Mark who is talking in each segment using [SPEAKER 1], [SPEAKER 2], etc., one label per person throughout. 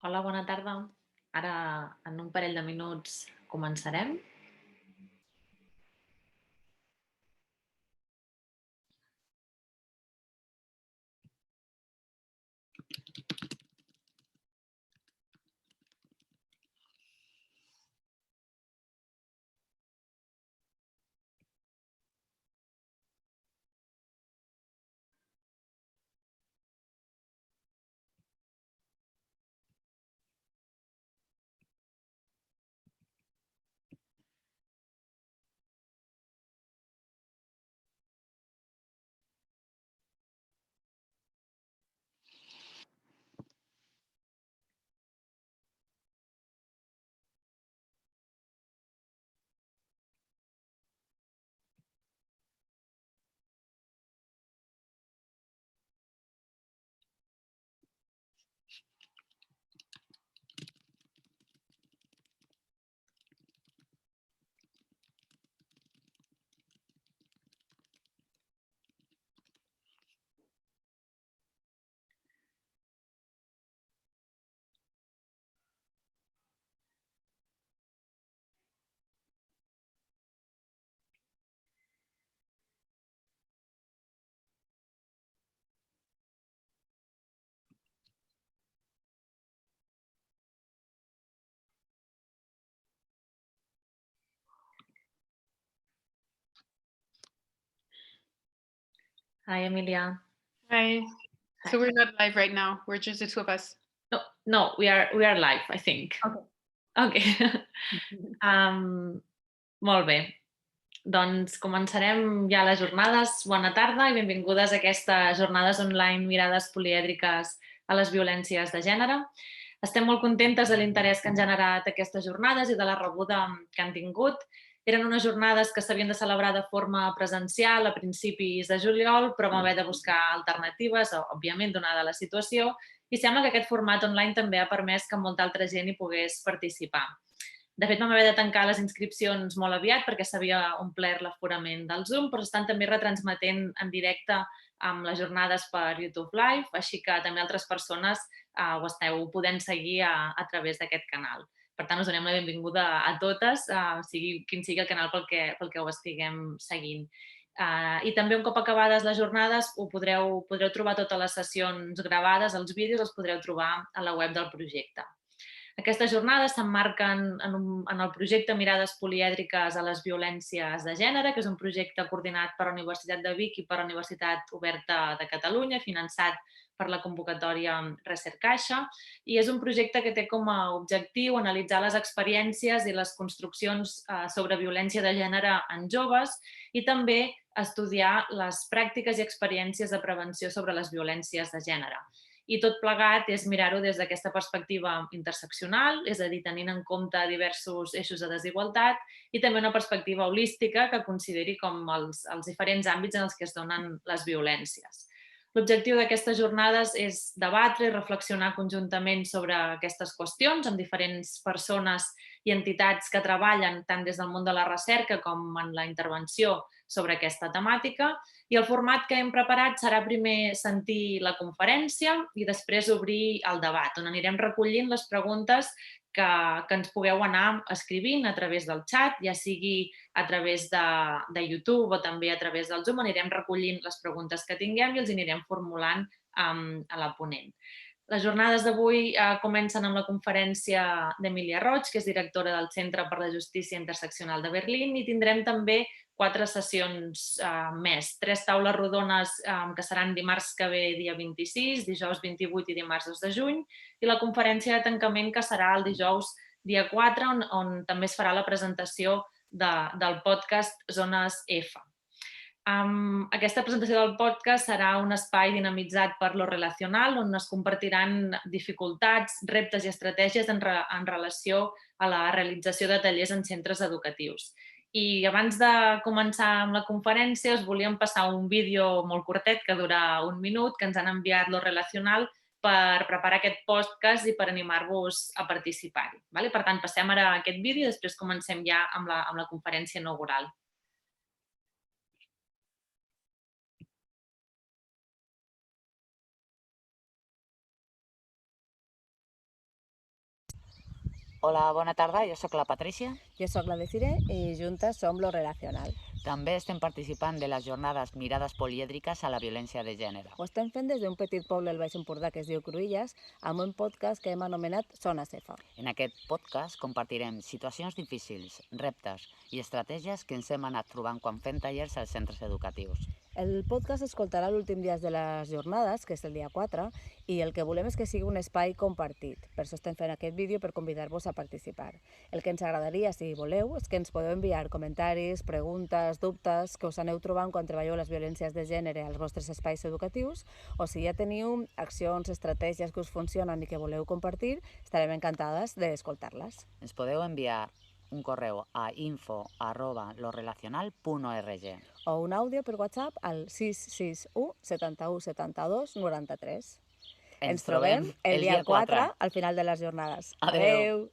[SPEAKER 1] Hola, bona tarda. Ara, en un parell de minuts, començarem. Hi, Emilia.
[SPEAKER 2] Hi. So we're not live right now. We're just the two of us.
[SPEAKER 1] No, we are live, I think. Okay. Molt bé. Doncs començarem ja les jornades. Bona tarda i benvingudes a aquestes jornades online Mirades Polièdriques a les violències de gènere. Estem molt contentes de l'interès que han generat aquestes jornades i de la rebuda que han tingut. Eren unes jornades que s'havien de celebrar de forma presencial a principis de juliol, però vam haver de buscar alternatives, òbviament, donada la situació, i sembla que aquest format online també ha permès que molta altra gent hi pogués participar. De fet, vam haver de tancar les inscripcions molt aviat perquè s'havia omplert l'aforament del Zoom, però estan també retransmetent en directe amb les jornades per YouTube Live, així que també altres persones ho esteu podent seguir a través d'aquest canal. Per tant, us donem la benvinguda a totes, sigui quin sigui el canal pel que ho estiguem seguint. I també un cop acabades les jornades podreu trobar totes les sessions gravades, els vídeos els podreu trobar a la web del projecte. Aquestes jornades s'emmarquen en el projecte Mirades Polièdriques a les violències de gènere, que és un projecte coordinat per la Universitat de Vic i per la Universitat Oberta de Catalunya, finançat per la convocatòria Recercaixa, i és un projecte que té com a objectiu analitzar les experiències i les construccions sobre violència de gènere en joves i també estudiar les pràctiques i experiències de prevenció sobre les violències de gènere. I tot plegat és mirar-ho des d'aquesta perspectiva interseccional, és a dir, tenint en compte diversos eixos de desigualtat i també una perspectiva holística que consideri com els diferents àmbits en els que es donen les violències. L'objectiu d'aquestes jornades és debatre i reflexionar conjuntament sobre aquestes qüestions amb diferents persones i entitats que treballen tant des del món de la recerca com en la intervenció sobre aquesta temàtica. I el format que hem preparat serà primer sentir la conferència i després obrir el debat, on anirem recollint les preguntes que ens pugueu anar escrivint a través del xat, ja sigui a través de YouTube o també a través del Zoom, anirem recollint les preguntes que tinguem i els anirem formulant a la ponent. Les jornades d'avui comencen amb la conferència d'Emilia Roig, que és directora del Centre per la Justícia Interseccional de Berlín, i tindrem també 4 sessions més, 3 taules rodones que seran dimarts que ve, dia 26, dijous 28 i dimarts 2 de juny, i la conferència de tancament que serà el dijous dia 4, on també es farà la presentació del podcast Zones F. Aquesta presentació del podcast serà un espai dinamitzat per lo relacional, on es compartiran dificultats, reptes i estratègies en relació a la realització de tallers en centres educatius. I abans de començar amb la conferència us volíem passar un vídeo molt curtet que dura 1 minut que ens han enviat lo relacional per preparar aquest podcast i per animar-vos a participar-hi. Per tant, passem ara a aquest vídeo i després comencem ja amb la conferència inaugural.
[SPEAKER 3] Hola, bona tarda, jo sóc la Patrícia.
[SPEAKER 4] Jo sóc la Desiré i juntes som lo relacional.
[SPEAKER 3] També estem participant de les jornades Mirades Polièdriques a la violència de gènere.
[SPEAKER 4] Ho estem fent des d'un petit poble al Baix Empordà que es diu Cruïlles, amb un podcast que hem anomenat Zona Cefa.
[SPEAKER 3] En aquest podcast compartirem situacions difícils, reptes i estratègies que ens hem anat trobant quan fem tallers als centres educatius.
[SPEAKER 4] El podcast escoltarà l'últim dia de les jornades, que és el dia 4, i el que volem és que sigui un espai compartit. Per això estem fent aquest vídeo, per convidar-vos a participar. El que ens agradaria, si voleu, és que ens podeu enviar comentaris, preguntes, dubtes que us aneu trobant quan treballeu les violències de gènere als vostres espais educatius, o si ja teniu accions, estratègies que us funcionen i que voleu compartir, estarem encantades d'escoltar-les.
[SPEAKER 3] Ens podeu enviar un correu a info@lorelacional.org
[SPEAKER 4] o un àudio per WhatsApp al 661 71 72 93. Ens trobem el dia 4 al final de les jornades.
[SPEAKER 3] Adeu!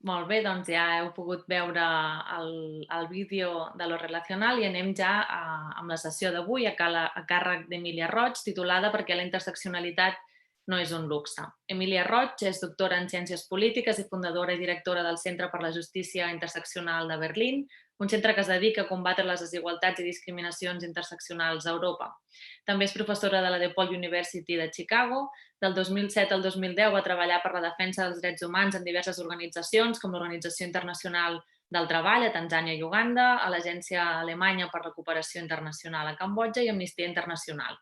[SPEAKER 1] Molt bé, doncs ja heu pogut veure el vídeo de lo relacional i anem ja amb la sessió d'avui a càrrec d'Emilia Roig, titulada Perquè la interseccionalitat no és un luxe. Emilia Roig és doctora en Ciències Polítiques i fundadora i directora del Centre per la Justícia Interseccional de Berlín, un centre que es dedica a combatre les desigualtats i discriminacions interseccionals a Europa. També és professora de la DePaul University de Chicago. Del 2007 al 2010 va treballar per la defensa dels drets humans en diverses organitzacions, com l'Organització Internacional del Treball a Tanzània i Uganda, a l'Agència Alemanya per la Cooperació Internacional a Cambodja i Amnistia Internacional.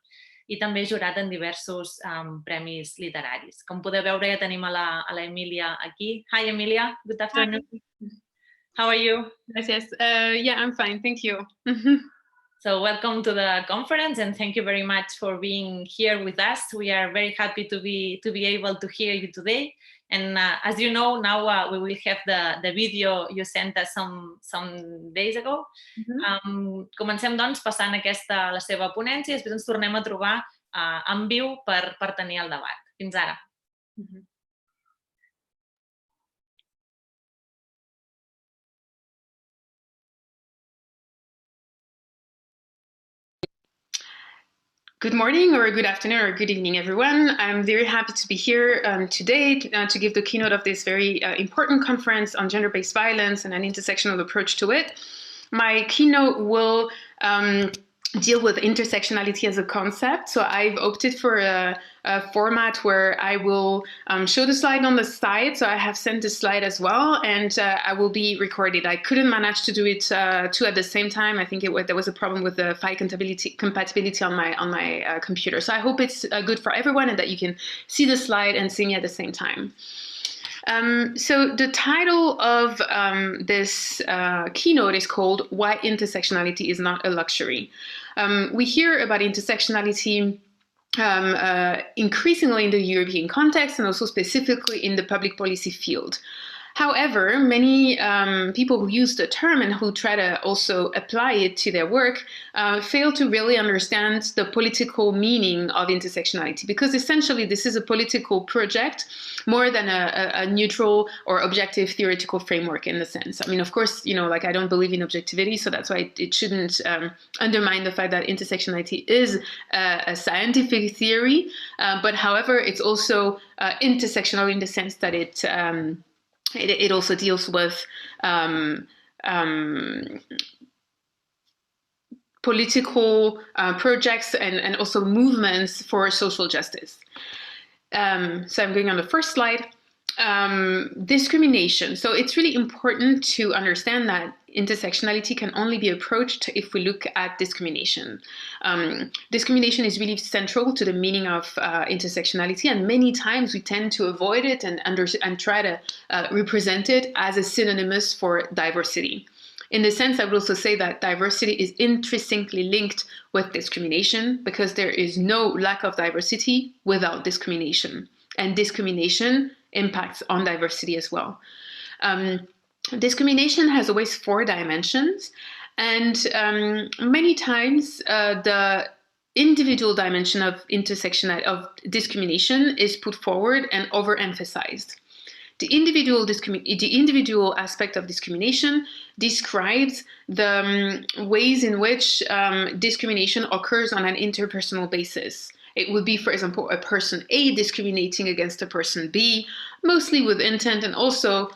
[SPEAKER 1] I també jurat en diversos premis literaris. Com podeu veure, ja tenim a la Emilia aquí. Hi, Emilia. Good afternoon.
[SPEAKER 2] Hi.
[SPEAKER 1] How are you?
[SPEAKER 2] Yes. Yeah, I'm fine. Thank you.
[SPEAKER 1] So welcome to the conference and thank you very much for being here with us. We are very happy to be able to hear you today. And as you know, now we will have the video you sent us some days ago. Comencem, doncs, passant la seva ponència i després ens tornem a trobar en viu per tenir el debat. Fins ara.
[SPEAKER 2] Good morning or good afternoon or good evening, everyone. I'm very happy to be here today to give the keynote of this very important conference on gender-based violence and an intersectional approach to it. My keynote will deal with intersectionality as a concept. So I've opted for a format where I will show the slide on the side. So I have sent the slide as well, and I will be recorded. I couldn't manage to do it two at the same time. I think there was a problem with the file compatibility on my computer. So I hope it's good for everyone and that you can see the slide and see me at the same time. So the title of this keynote is called Why Intersectionality is Not a Luxury. We hear about intersectionality increasingly in the European context and also specifically in the public policy field. However, many people who use the term and who try to also apply it to their work fail to really understand the political meaning of intersectionality, because essentially this is a political project more than a neutral or objective theoretical framework in the sense. I mean, of course, like I don't believe in objectivity, so that's why it shouldn't undermine the fact that intersectionality is a scientific theory, but however, it's also intersectional in the sense that it also deals with political projects and also movements for social justice. So I'm going on the first slide. Discrimination. So it's really important to understand that intersectionality can only be approached if we look at discrimination. Discrimination is really central to the meaning of intersectionality, and many times we tend to avoid it and try to represent it as a synonymous for diversity. In the sense, I would also say that diversity is intrinsically linked with discrimination, because there is no lack of diversity without discrimination, and discrimination impacts on diversity as well. Discrimination has always 4 dimensions, and many times the individual dimension of discrimination is put forward and overemphasized. The individual aspect of discrimination describes the ways in which discrimination occurs on an interpersonal basis. It would be, for example, a person A discriminating against a person B, mostly with intent and also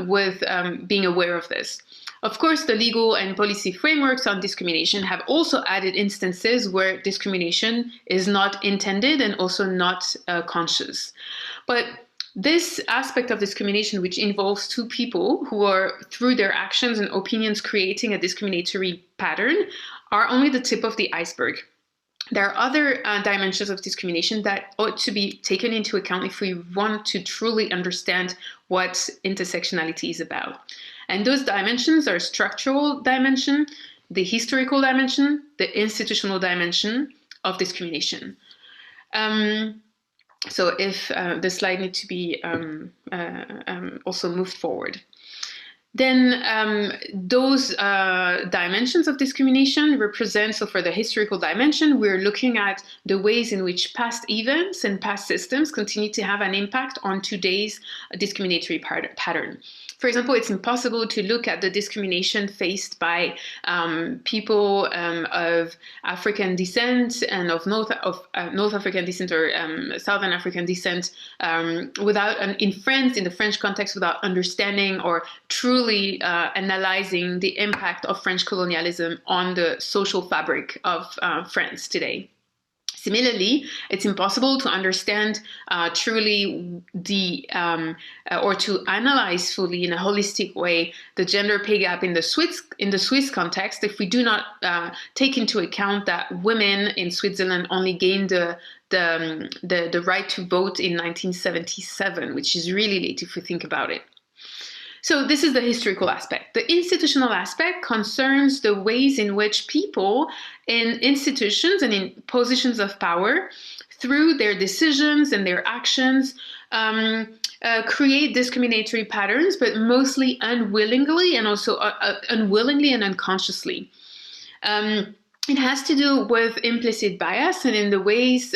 [SPEAKER 2] with being aware of this. Of course, the legal and policy frameworks on discrimination have also added instances where discrimination is not intended and also not conscious. But this aspect of discrimination, which involves two people who are, through their actions and opinions, creating a discriminatory pattern, are only the tip of the iceberg. There are other dimensions of discrimination that ought to be taken into account if we want to truly understand what intersectionality is about. And those dimensions are structural dimension, the historical dimension, the institutional dimension of discrimination. So if the slide needs to be also moved forward. Then those dimensions of discrimination represent, so for the historical dimension, we're looking at the ways in which past events and past systems continue to have an impact on today's discriminatory pattern. For example, it's impossible to look at the discrimination faced by people of African descent and of North African descent or Southern African descent in France, in the French context, without understanding or truly analyzing the impact of French colonialism on the social fabric of France today. Similarly, it's impossible to understand truly or to analyze fully in a holistic way the gender pay gap in the Swiss context if we do not take into account that women in Switzerland only gained the right to vote in 1977, which is really late if we think about it. So this is the historical aspect. The institutional aspect concerns the ways in which people in institutions and in positions of power, through their decisions and their actions, create discriminatory patterns, but mostly unwillingly and also unwillingly and unconsciously. It has to do with implicit bias and in the ways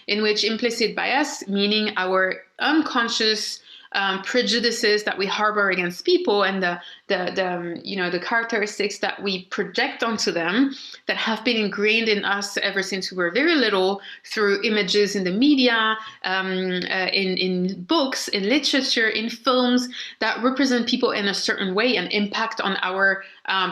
[SPEAKER 2] in which implicit bias, meaning our unconscious prejudices that we harbor against people and the characteristics that we project onto them that have been ingrained in us ever since we were very little through images in the media, in books, in literature, in films that represent people in a certain way and impact on our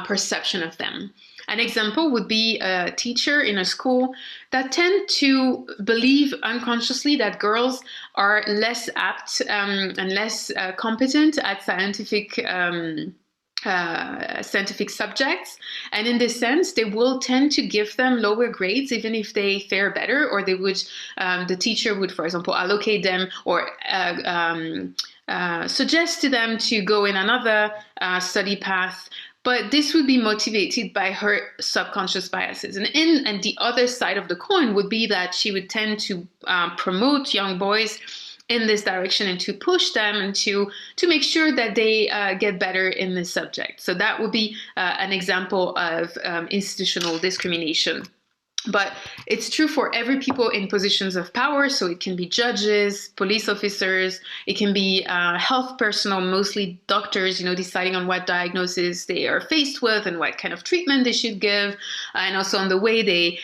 [SPEAKER 2] perception of them. An example would be a teacher in a school that tend to believe unconsciously that girls are less apt and less competent at scientific subjects, and in this sense they will tend to give them lower grades even if they fare better, or they would the teacher would, for example, allocate them or suggest to them to go in another study path. But this would be motivated by her subconscious biases. And the other side of the coin would be that she would tend to promote young boys in this direction and to push them and to make sure that they get better in this subject. So that would be an example of institutional discrimination. But it's true for every people in positions of power. So it can be judges, police officers, it can be health personnel, mostly doctors, deciding on what diagnosis they are faced with and what kind of treatment they should give, and also on the way they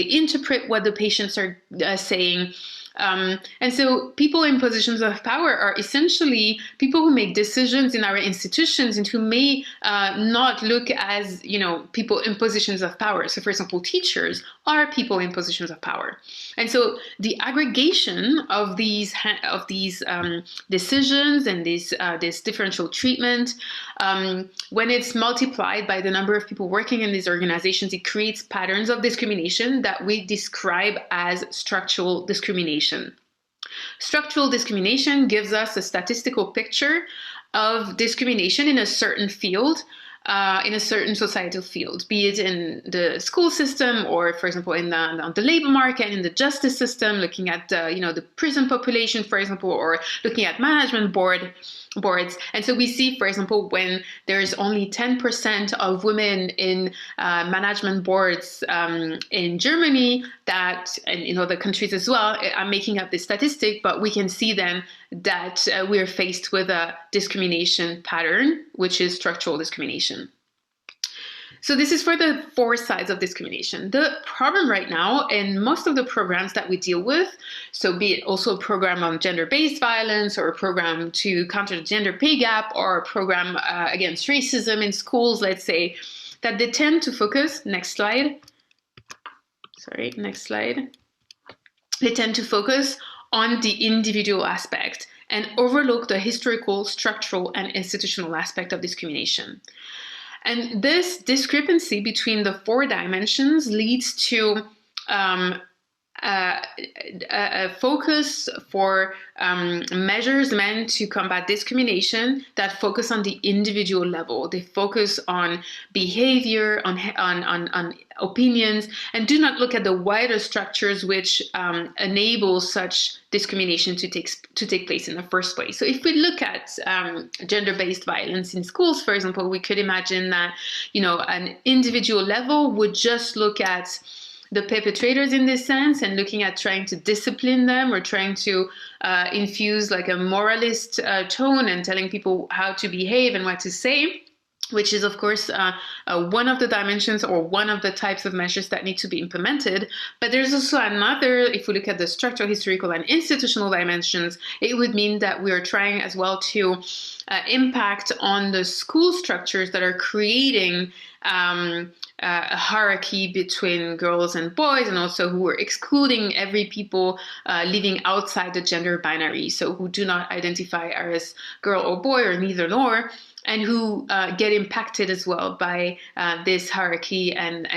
[SPEAKER 2] interpret what the patients are saying. And so people in positions of power are essentially people who make decisions in our institutions and who may not look as, people in positions of power. So for example, teachers are people in positions of power. And so the aggregation of these decisions and this differential treatment, when it's multiplied by the number of people working in these organizations, it creates patterns of discrimination that we describe as structural discrimination. Structural discrimination gives us a statistical picture of discrimination in a certain field, in a certain societal field, be it in the school system or, for example, in the labor market, in the justice system, looking at the prison population, for example, or looking at management boards. And so we see, for example, when there's only 10% of women in management boards in Germany, that, and in other countries as well, I'm making up this statistic, but we can see then that we're faced with a discrimination pattern, which is structural discrimination. So this is for the 4 sides of discrimination. The problem right now in most of the programs that we deal with, so be it also a program on gender-based violence or a program to counter the gender pay gap or a program against racism in schools, let's say, that they tend to focus, next slide. They tend to focus on the individual aspect and overlook the historical, structural, and institutional aspect of discrimination. And this discrepancy between the 4 dimensions leads to a focus for measures meant to combat discrimination that focus on the individual level. They focus on behavior, on opinions, and do not look at the wider structures which enable such discrimination to take place in the first place. So if we look at gender-based violence in schools, for example, we could imagine that, you know, an individual level would just look at the perpetrators in this sense and looking at trying to discipline them or trying to infuse like a moralist tone and telling people how to behave and what to say, which is, of course, one of the dimensions or one of the types of measures that need to be implemented. But there's also another, if we look at the structural, historical, and institutional dimensions, it would mean that we are trying as well to impact on the school structures that are creating a hierarchy between girls and boys, and also who are excluding every people living outside the gender binary, so who do not identify as girl or boy or neither nor, and who get impacted as well by this hierarchy and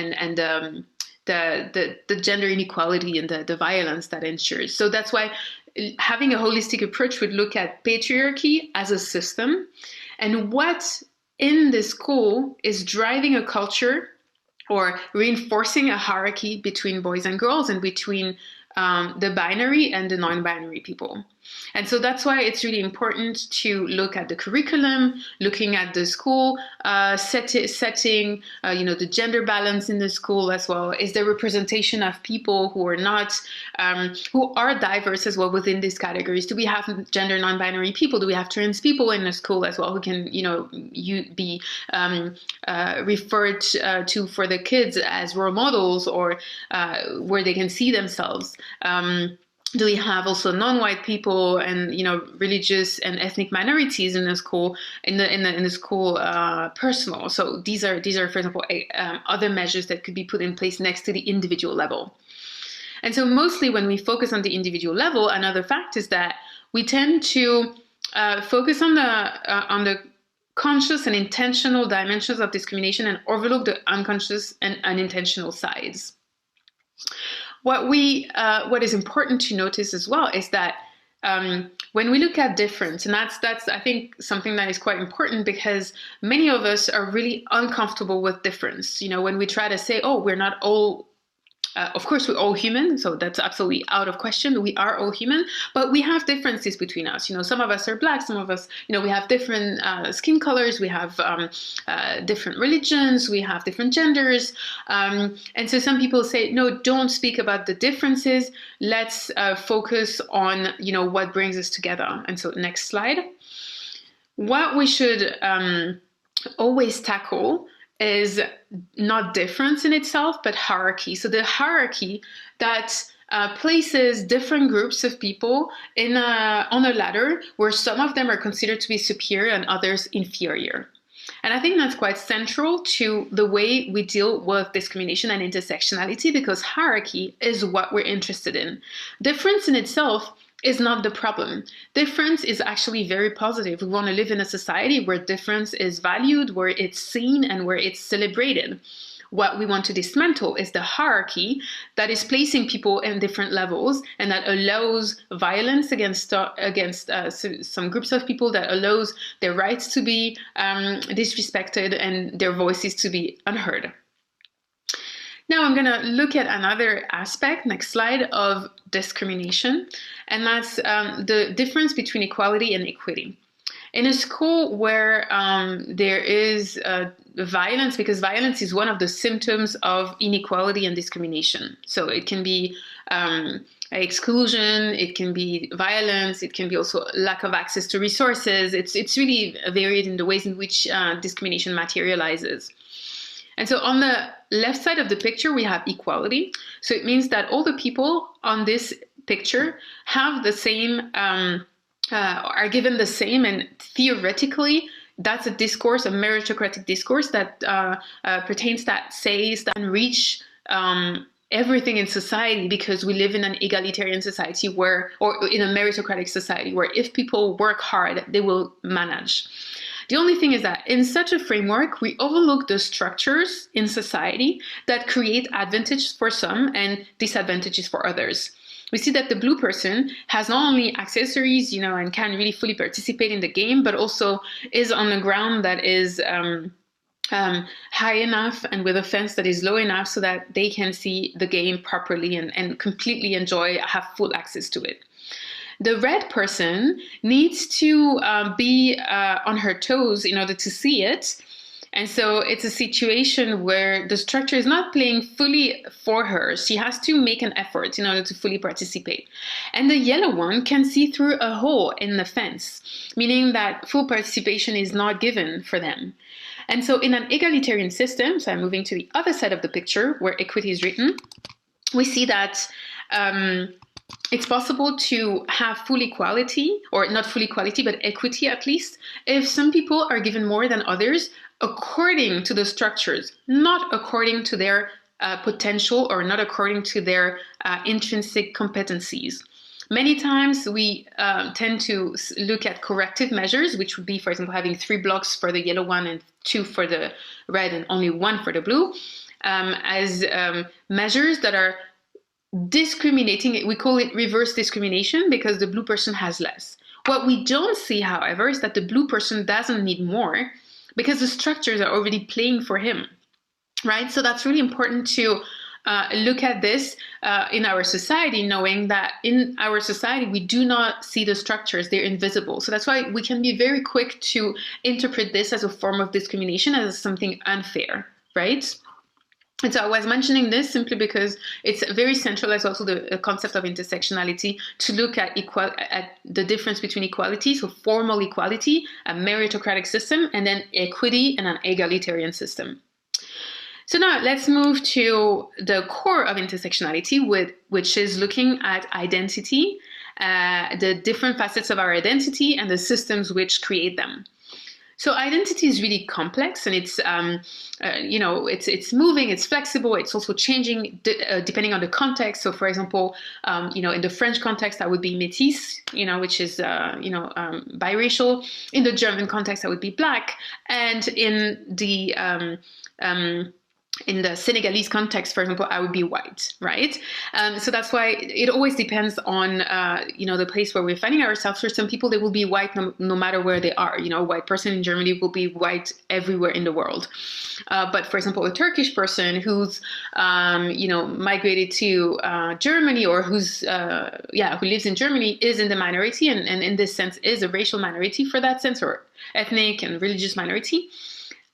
[SPEAKER 2] the gender inequality and the violence that ensures. So that's why having a holistic approach would look at patriarchy as a system and what in the school is driving a culture or reinforcing a hierarchy between boys and girls and between the binary and the non-binary people. And so that's why it's really important to look at the curriculum, looking at the school setting, the gender balance in the school as well. Is there representation of people who are not, who are diverse as well within these categories? Do we have gender non-binary people? Do we have trans people in the school as well who can, be referred to for the kids as role models or where they can see themselves? Do we have also non-white people and religious and ethnic minorities in the school in the school personnel? So these are for example other measures that could be put in place next to the individual level. And so mostly when we focus on the individual level, another fact is that we tend to focus on the conscious and intentional dimensions of discrimination and overlook the unconscious and unintentional sides. What is important to notice as well is that when we look at difference, and that's I think something that is quite important because many of us are really uncomfortable with difference. When we try to say, oh, we're not all. Of course, we're all human, so that's absolutely out of question. We are all human, but we have differences between us. Some of us are Black, some of us, we have different skin colors, we have different religions, we have different genders. And so some people say, no, don't speak about the differences. Let's focus on, what brings us together. And so next slide. What we should always tackle is not difference in itself, but hierarchy. So the hierarchy that places different groups of people on a ladder where some of them are considered to be superior and others inferior. And I think that's quite central to the way we deal with discrimination and intersectionality, because hierarchy is what we're interested in. Difference in itself is not the problem. Difference is actually very positive. We want to live in a society where difference is valued, where it's seen, and where it's celebrated. What we want to dismantle is the hierarchy that is placing people in different levels and that allows violence against some groups of people, that allows their rights to be disrespected and their voices to be unheard. Now I'm going to look at another aspect, next slide, of discrimination, and that's the difference between equality and equity. In a school where there is violence, because violence is one of the symptoms of inequality and discrimination. So it can be exclusion, it can be violence, it can be also lack of access to resources. It's really varied in the ways in which discrimination materializes. And so on the left side of the picture, we have equality. So it means that all the people on this picture have the same, are given the same, and theoretically, that's a discourse, a meritocratic discourse that pertains, that says that reach everything in society, because we live in an egalitarian society where, or in a meritocratic society where if people work hard, they will manage. The only thing is that in such a framework, we overlook the structures in society that create advantages for some and disadvantages for others. We see that the blue person has not only accessories, and can really fully participate in the game, but also is on a ground that is high enough and with a fence that is low enough so that they can see the game properly and completely enjoy, have full access to it. The red person needs to be on her toes in order to see it. And so it's a situation where the structure is not playing fully for her. She has to make an effort in order to fully participate. And the yellow one can see through a hole in the fence, meaning that full participation is not given for them. And so in an egalitarian system, so I'm moving to the other side of the picture where equity is written, we see that it's possible to have full equality, or not full equality, but equity at least, if some people are given more than others according to the structures, not according to their potential or not according to their intrinsic competencies. Many times we tend to look at corrective measures, which would be, for example, having 3 blocks for the yellow one and 2 for the red and only 1 for the blue, as measures that are discriminating. We call it reverse discrimination because the blue person has less. What we don't see, however, is that the blue person doesn't need more because the structures are already playing for him, right? So that's really important to look at this in our society, knowing that in our society, we do not see the structures, they're invisible. So that's why we can be very quick to interpret this as a form of discrimination, as something unfair, right? And so I was mentioning this simply because it's very central as well to the concept of intersectionality, to look at the difference between equality, so formal equality, a meritocratic system, and then equity and an egalitarian system. So now let's move to the core of intersectionality, which is looking at identity, the different facets of our identity and the systems which create them. So identity is really complex, and it's it's moving, it's flexible, it's also changing depending on the context. So, for example, in the French context, that would be métis, which is biracial. In the German context, that would be black, and in the Senegalese context, for example, I would be white, right? So that's why it always depends on, the place where we're finding ourselves. For some people, they will be white no matter where they are. A white person in Germany will be white everywhere in the world. But for example, a Turkish person who's, migrated to Germany, or who lives in Germany, is in the minority, and in this sense is a racial minority for that sense, or ethnic and religious minority.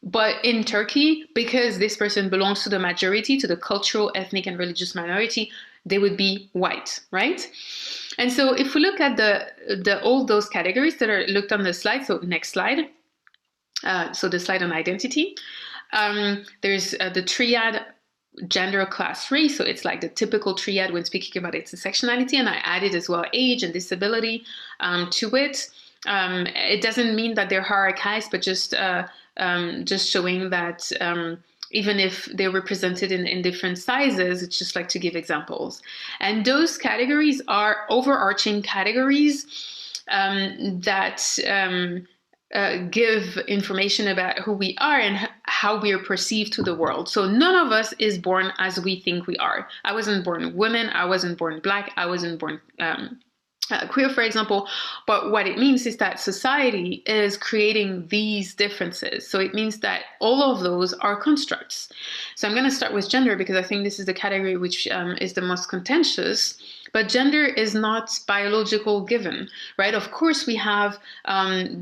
[SPEAKER 2] But in Turkey, because this person belongs to the majority, to the cultural, ethnic, and religious minority, they would be white, right? And so if we look at all those categories that are looked on the slide, so next slide, so the slide on identity, there's the triad gender, class, race. So it's like the typical triad when speaking about intersectionality, and I added as well age and disability to it. It doesn't mean that they're hierarchized, but just showing that even if they're represented in different sizes, it's just like to give examples. And those categories are overarching categories that give information about who we are and how we are perceived to the world. So none of us is born as we think we are. I wasn't born woman, I wasn't born black, I wasn't born queer, for example, but what it means is that society is creating these differences. So it means that all of those are constructs. So I'm going to start with gender because I think this is the category which is the most contentious. But gender is not biological given, right? Of course, we have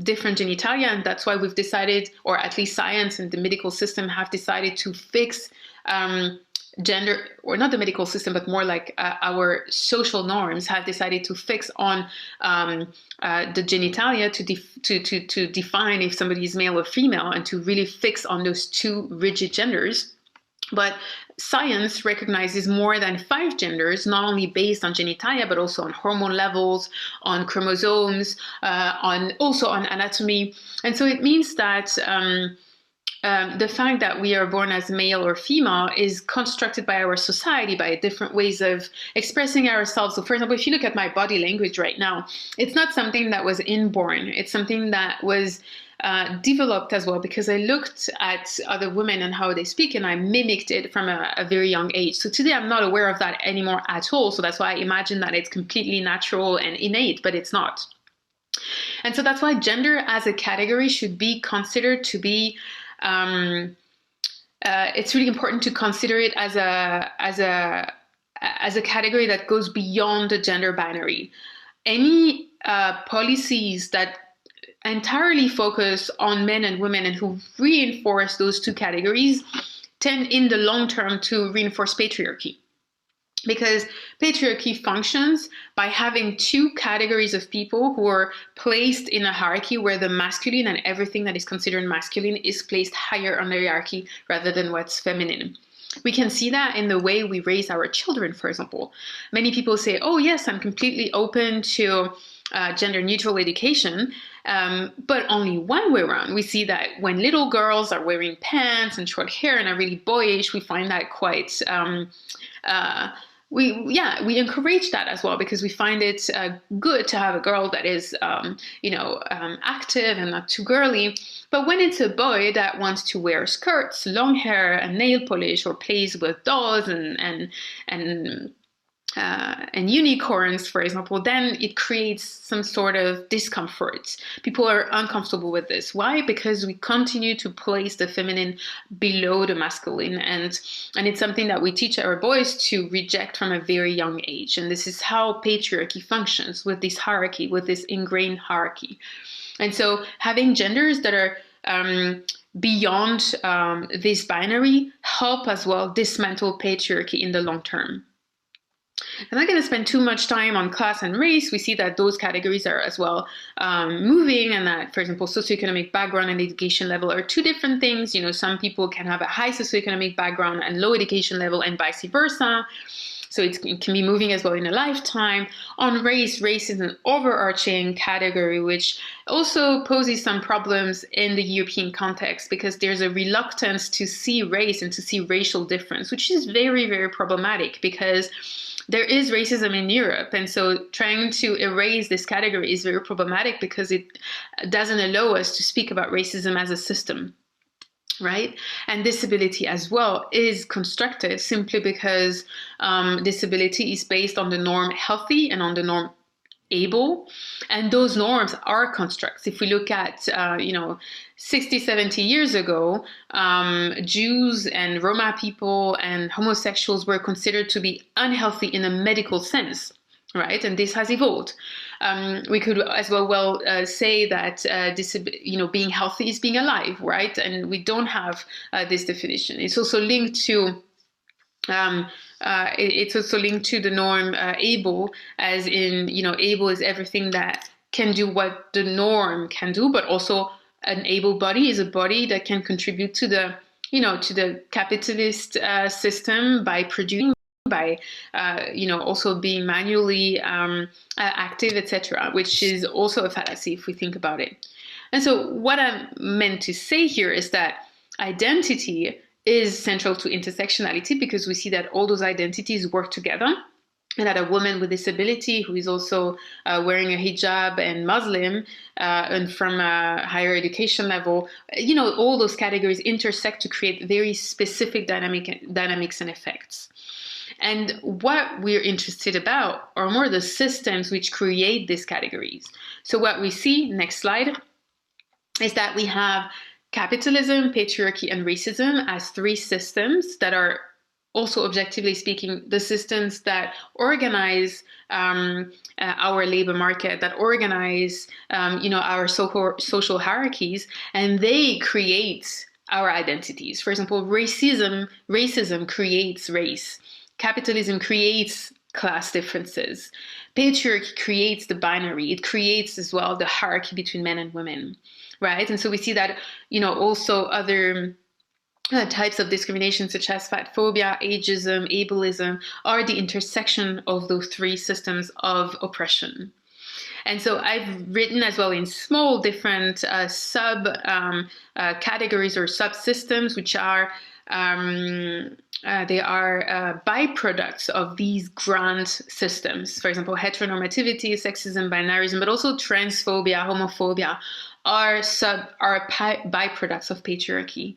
[SPEAKER 2] different genitalia, and that's why we've decided, or at least science and the medical system have decided to fix gender, or not the medical system, but more like our social norms have decided to fix on the genitalia to define if somebody is male or female, and to really fix on those two rigid genders. But science recognizes more than 5 genders, not only based on genitalia, but also on hormone levels, on chromosomes, also on anatomy. And so it means that the fact that we are born as male or female is constructed by our society, by different ways of expressing ourselves. So for example, if you look at my body language right now, it's not something that was inborn. It's something that was developed as well, because I looked at other women and how they speak, and I mimicked it from a very young age. So today I'm not aware of that anymore at all. So that's why I imagine that it's completely natural and innate, but it's not. And so that's why gender as a category should be considered to be it's really important to consider it as a category that goes beyond the gender binary. Any policies that entirely focus on men and women and who reinforce those two categories tend in the long term to reinforce patriarchy. Because patriarchy functions by having two categories of people who are placed in a hierarchy where the masculine and everything that is considered masculine is placed higher on the hierarchy rather than what's feminine. We can see that in the way we raise our children, for example. Many people say, oh yes, I'm completely open to gender neutral education, but only one way around. We see that when little girls are wearing pants and short hair and are really boyish, we find that quite we encourage that as well, because we find it good to have a girl that is active and not too girly. But when it's a boy that wants to wear skirts, long hair, and nail polish, or plays with dolls and unicorns, for example, then it creates some sort of discomfort. People are uncomfortable with this. Why? Because we continue to place the feminine below the masculine, and it's something that we teach our boys to reject from a very young age. And this is how patriarchy functions, with this hierarchy, with this ingrained hierarchy. And so having genders that are beyond this binary help as well dismantle patriarchy in the long term. I'm not going to spend too much time on class and race. We see that those categories are as well moving, and that, for example, socioeconomic background and education level are two different things. You know, some people can have a high socioeconomic background and low education level, and vice versa. So it can be moving as well in a lifetime. On race is an overarching category, which also poses some problems in the European context, because there's a reluctance to see race and to see racial difference, which is very, very problematic, because there is racism in Europe. And so trying to erase this category is very problematic, because it doesn't allow us to speak about racism as a system. Right? And disability as well is constructed simply because disability is based on the norm healthy and on the norm able. And those norms are constructs. If we look at, 60, 70 years ago, Jews and Roma people and homosexuals were considered to be unhealthy in a medical sense. Right, and this has evolved. We could as well say that being healthy is being alive, right? And we don't have this definition. It's also linked to the norm able, as in able is everything that can do what the norm can do, but also an able body is a body that can contribute to the capitalist system by producing, by also being manually active, etc., which is also a fallacy if we think about it. And so what I'm meant to say here is that identity is central to intersectionality, because we see that all those identities work together, and that a woman with disability who is also wearing a hijab and Muslim and from a higher education level, all those categories intersect to create very specific dynamics and effects. And what we're interested about are more the systems which create these categories. So what we see, next slide, is that we have capitalism, patriarchy, and racism as three systems that are also, objectively speaking, the systems that organize our labor market, that organize our social hierarchies, and they create our identities. For example, racism creates race. Capitalism creates class differences. Patriarchy creates the binary. It creates as well the hierarchy between men and women, right? And so we see that, also other types of discrimination such as fat phobia, ageism, ableism are the intersection of those three systems of oppression. And so I've written as well in small different sub categories or subsystems, which are they are byproducts of these grand systems. For example, heteronormativity, sexism, binarism, but also transphobia, homophobia are byproducts of patriarchy.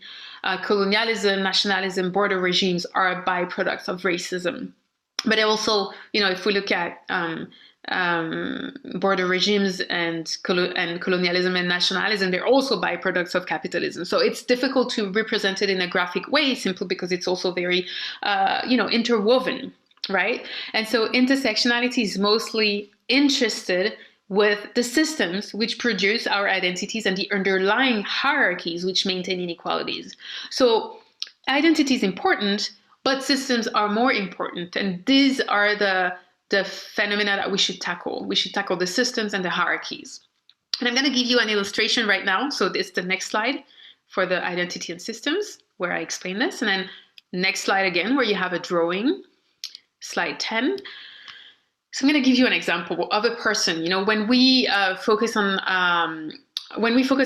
[SPEAKER 2] Colonialism, nationalism, border regimes are byproducts of racism. But also, if we look at border regimes and colonialism and nationalism, they're also byproducts of capitalism. So it's difficult to represent it in a graphic way simply because it's also very, interwoven, right? And so intersectionality is mostly interested with the systems which produce our identities and the underlying hierarchies which maintain inequalities. So identity is important, but systems are more important. And these are the phenomena that we should tackle. We should tackle the systems and the hierarchies. And I'm going to give you an illustration right now. So this is the next slide for the identity and systems, where I explain this. And then next slide again, where you have a drawing, slide 10. So I'm going to give you an example of a person. When we focus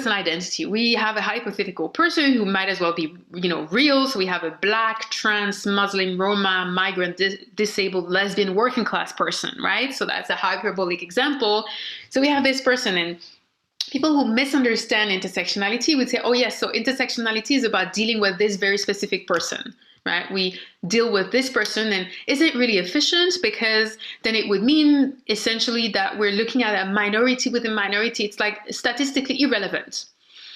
[SPEAKER 2] on identity, we have a hypothetical person who might as well be, real. So we have a Black, trans, Muslim, Roma, migrant, disabled, lesbian, working class person, right? So that's a hyperbolic example. So we have this person, and people who misunderstand intersectionality would say, oh yes, so intersectionality is about dealing with this very specific person, right? We deal with this person, and is it really efficient? Because then it would mean essentially that we're looking at a minority within minority. It's like statistically irrelevant.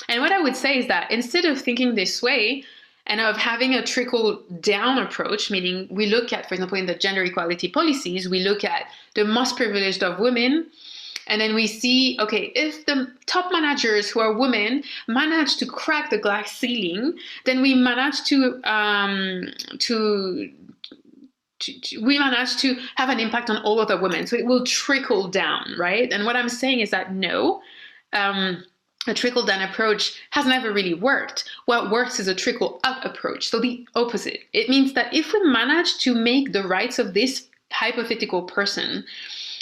[SPEAKER 2] And what I would say is that instead of thinking this way and of having a trickle down approach, meaning we look at, for example, in the gender equality policies, we look at the most privileged of women. And then we see, okay, if the top managers who are women manage to crack the glass ceiling, then we manage to have an impact on all other women. So it will trickle down, right? And what I'm saying is that no, a trickle-down approach has never really worked. What works is a trickle-up approach. So the opposite. It means that if we manage to make the rights of this hypothetical person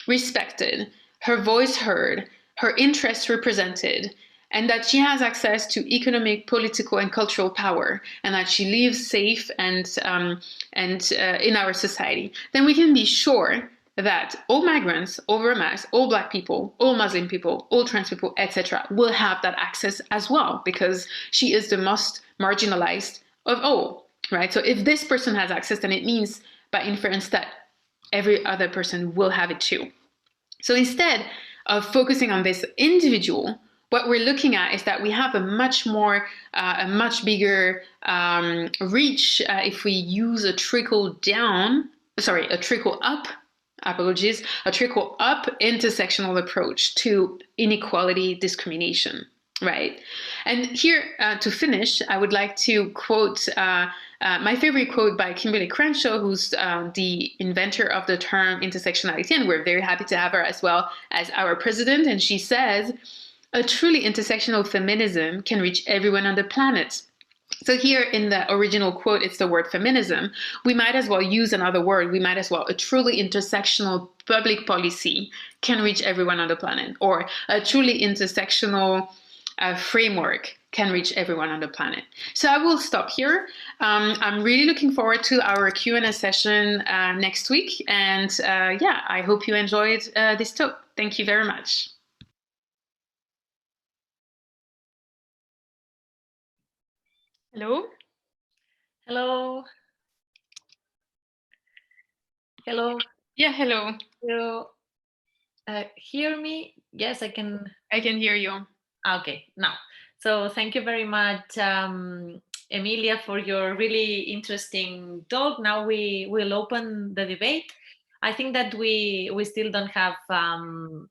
[SPEAKER 2] respected, her voice heard, her interests represented, and that she has access to economic, political, and cultural power, and that she lives safe and in our society, then we can be sure that all migrants, all Romas, all Black people, all Muslim people, all trans people, etc., will have that access as well, because she is the most marginalized of all, right? So if this person has access, then it means by inference that every other person will have it too. So instead of focusing on this individual, what we're looking at is that we have a much bigger reach if we use a trickle up intersectional approach to inequality discrimination, right? And here, to finish, I would like to quote my favorite quote by Kimberly Crenshaw, who's the inventor of the term intersectionality, and we're very happy to have her as well as our president. And she says, a truly intersectional feminism can reach everyone on the planet. So here in the original quote, it's the word feminism. We might as well use another word. We might as well, a truly intersectional public policy can reach everyone on the planet, or a truly intersectional framework can reach everyone on the planet. So I will stop here. I'm really looking forward to our Q&A session next week. And I hope you enjoyed this talk. Thank you very much. Hello?
[SPEAKER 1] Hello. Hello.
[SPEAKER 2] Yeah, hello.
[SPEAKER 1] You hear me? Yes, I can.
[SPEAKER 2] I can hear you.
[SPEAKER 1] Okay, now. So thank you very much, Emilia, for your really interesting talk. Now we will open the debate. I think that we still don't have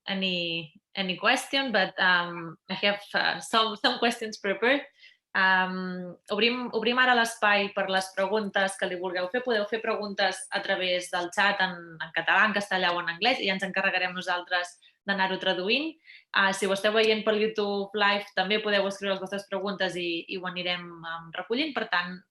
[SPEAKER 1] any question, but I have some questions prepared. Obrim ara l'espai per les preguntes que li vulgueu fer. Podeu fer preguntes a través del xat en català, en castellà o en anglès i ja ens encarregarem nosaltres d'anar-ho traduint. Si ho esteu veient per YouTube Live també podeu escriure les vostres preguntes i ho anirem recollint. Per tant,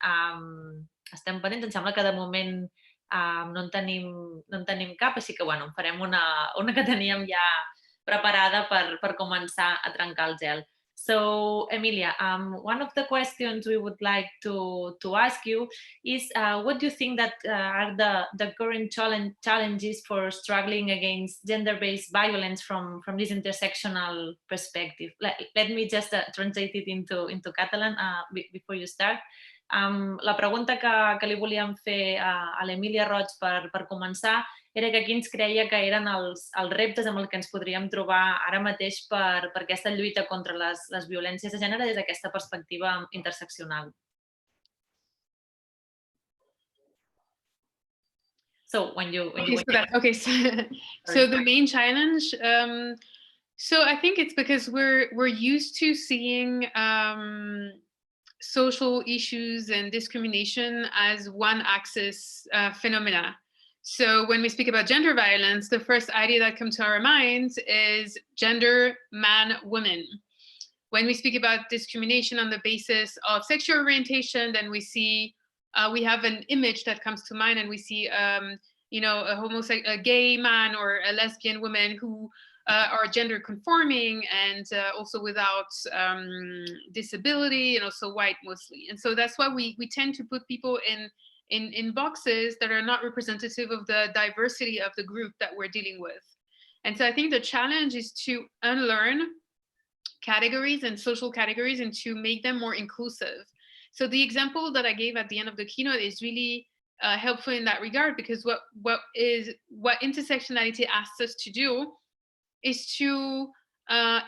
[SPEAKER 1] estem pendents. Em sembla que de moment no en tenim cap, així que en farem una que teníem ja preparada per començar a trencar el gel. So, Emilia, one of the questions we would like to ask you is, what do you think that are the current challenges for struggling against gender-based violence from this intersectional perspective? Let me just translate it into Catalan before you start. La pregunta que li volíem fer a l'Emilia Roig per començar era que quins creia que eren els reptes amb els que ens podríem trobar ara mateix per aquesta lluita contra les violències de gènere des d'aquesta perspectiva interseccional. So,
[SPEAKER 2] so the main challenge, so I think it's because we're used to seeing social issues and discrimination as one axis phenomena. So when we speak about gender violence, the first idea that comes to our minds is gender, man, woman. When we speak about discrimination on the basis of sexual orientation, then we have an image that comes to mind, and we see a gay man or a lesbian woman who are gender conforming and also without disability, and also white mostly. And so that's why we tend to put people in boxes that are not representative of the diversity of the group that we're dealing with. And so I think the challenge is to unlearn categories and social categories and to make them more inclusive. So the example that I gave at the end of the keynote is really helpful in that regard, because what intersectionality asks us to do is to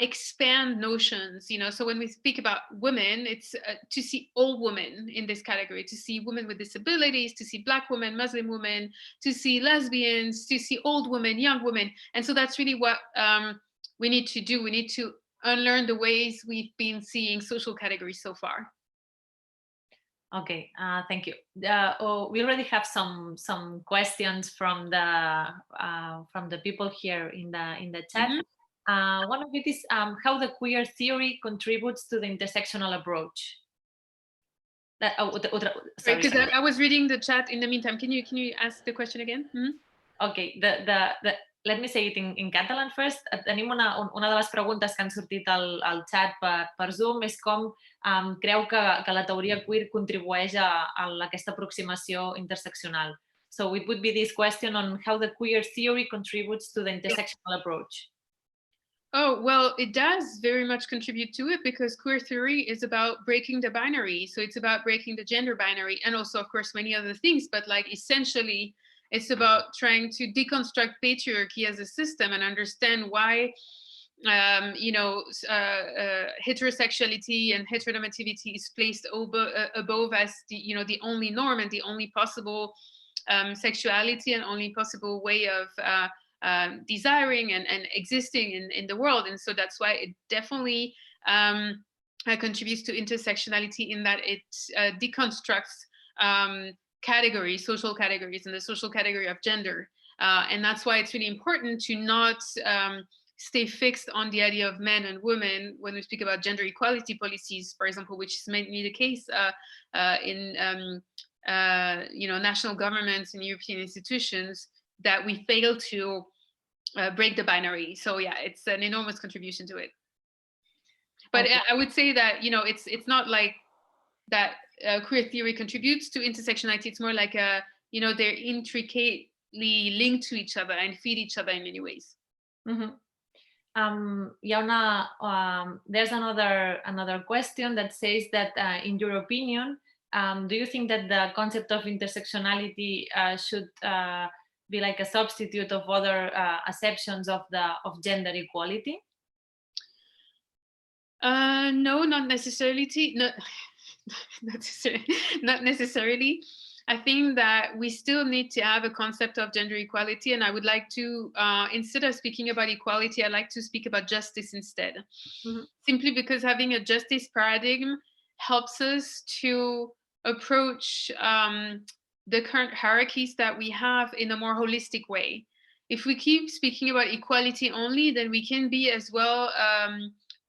[SPEAKER 2] expand notions, so when we speak about women, it's to see all women in this category, to see women with disabilities, to see Black women, Muslim women, to see lesbians, to see old women, young women. And so that's really what we need to do. We need to unlearn the ways we've been seeing social categories so far.
[SPEAKER 1] Okay, thank you. We already have some questions from the people here in the chat.
[SPEAKER 2] Mm-hmm.
[SPEAKER 1] One of it is how the queer theory contributes to the intersectional approach.
[SPEAKER 2] Sorry, because I was reading the chat in the meantime. Can you ask the question again? Mm-hmm.
[SPEAKER 1] Okay, let me say it in Catalan first. Tenim una de les preguntes que han sortit al chat per Zoom és com creu que la teoria queer contribueix a aquesta aproximació interseccional. So it would be this question on how the queer theory contributes to the intersectional approach.
[SPEAKER 2] Oh, well, it does very much contribute to it, because queer theory is about breaking the binary. So it's about breaking the gender binary, and also, of course, many other things. But essentially, it's about trying to deconstruct patriarchy as a system and understand why, heterosexuality and heteronormativity is placed above as the only norm and the only possible sexuality and only possible way of desiring and existing in the world. And so that's why it definitely contributes to intersectionality, in that it deconstructs categories, social categories, and the social category of gender. And that's why it's really important to not stay fixed on the idea of men and women when we speak about gender equality policies, for example, which is mainly the case in national governments and European institutions, that we fail to break the binary. So yeah, it's an enormous contribution to it. But okay. I would say that it's not like that queer theory contributes to intersectionality. It's more like they're intricately linked to each other and feed each other in many ways.
[SPEAKER 1] Mm-hmm. There's another question that says that in your opinion, do you think that the concept of intersectionality should be like a substitute of other acceptions of gender equality?
[SPEAKER 2] No, not necessarily. Not necessarily. I think that we still need to have a concept of gender equality, and I would like to, instead of speaking about equality, I'd like to speak about justice instead. Mm-hmm. Simply because having a justice paradigm helps us to approach the current hierarchies that we have in a more holistic way. If we keep speaking about equality only, then we can be as well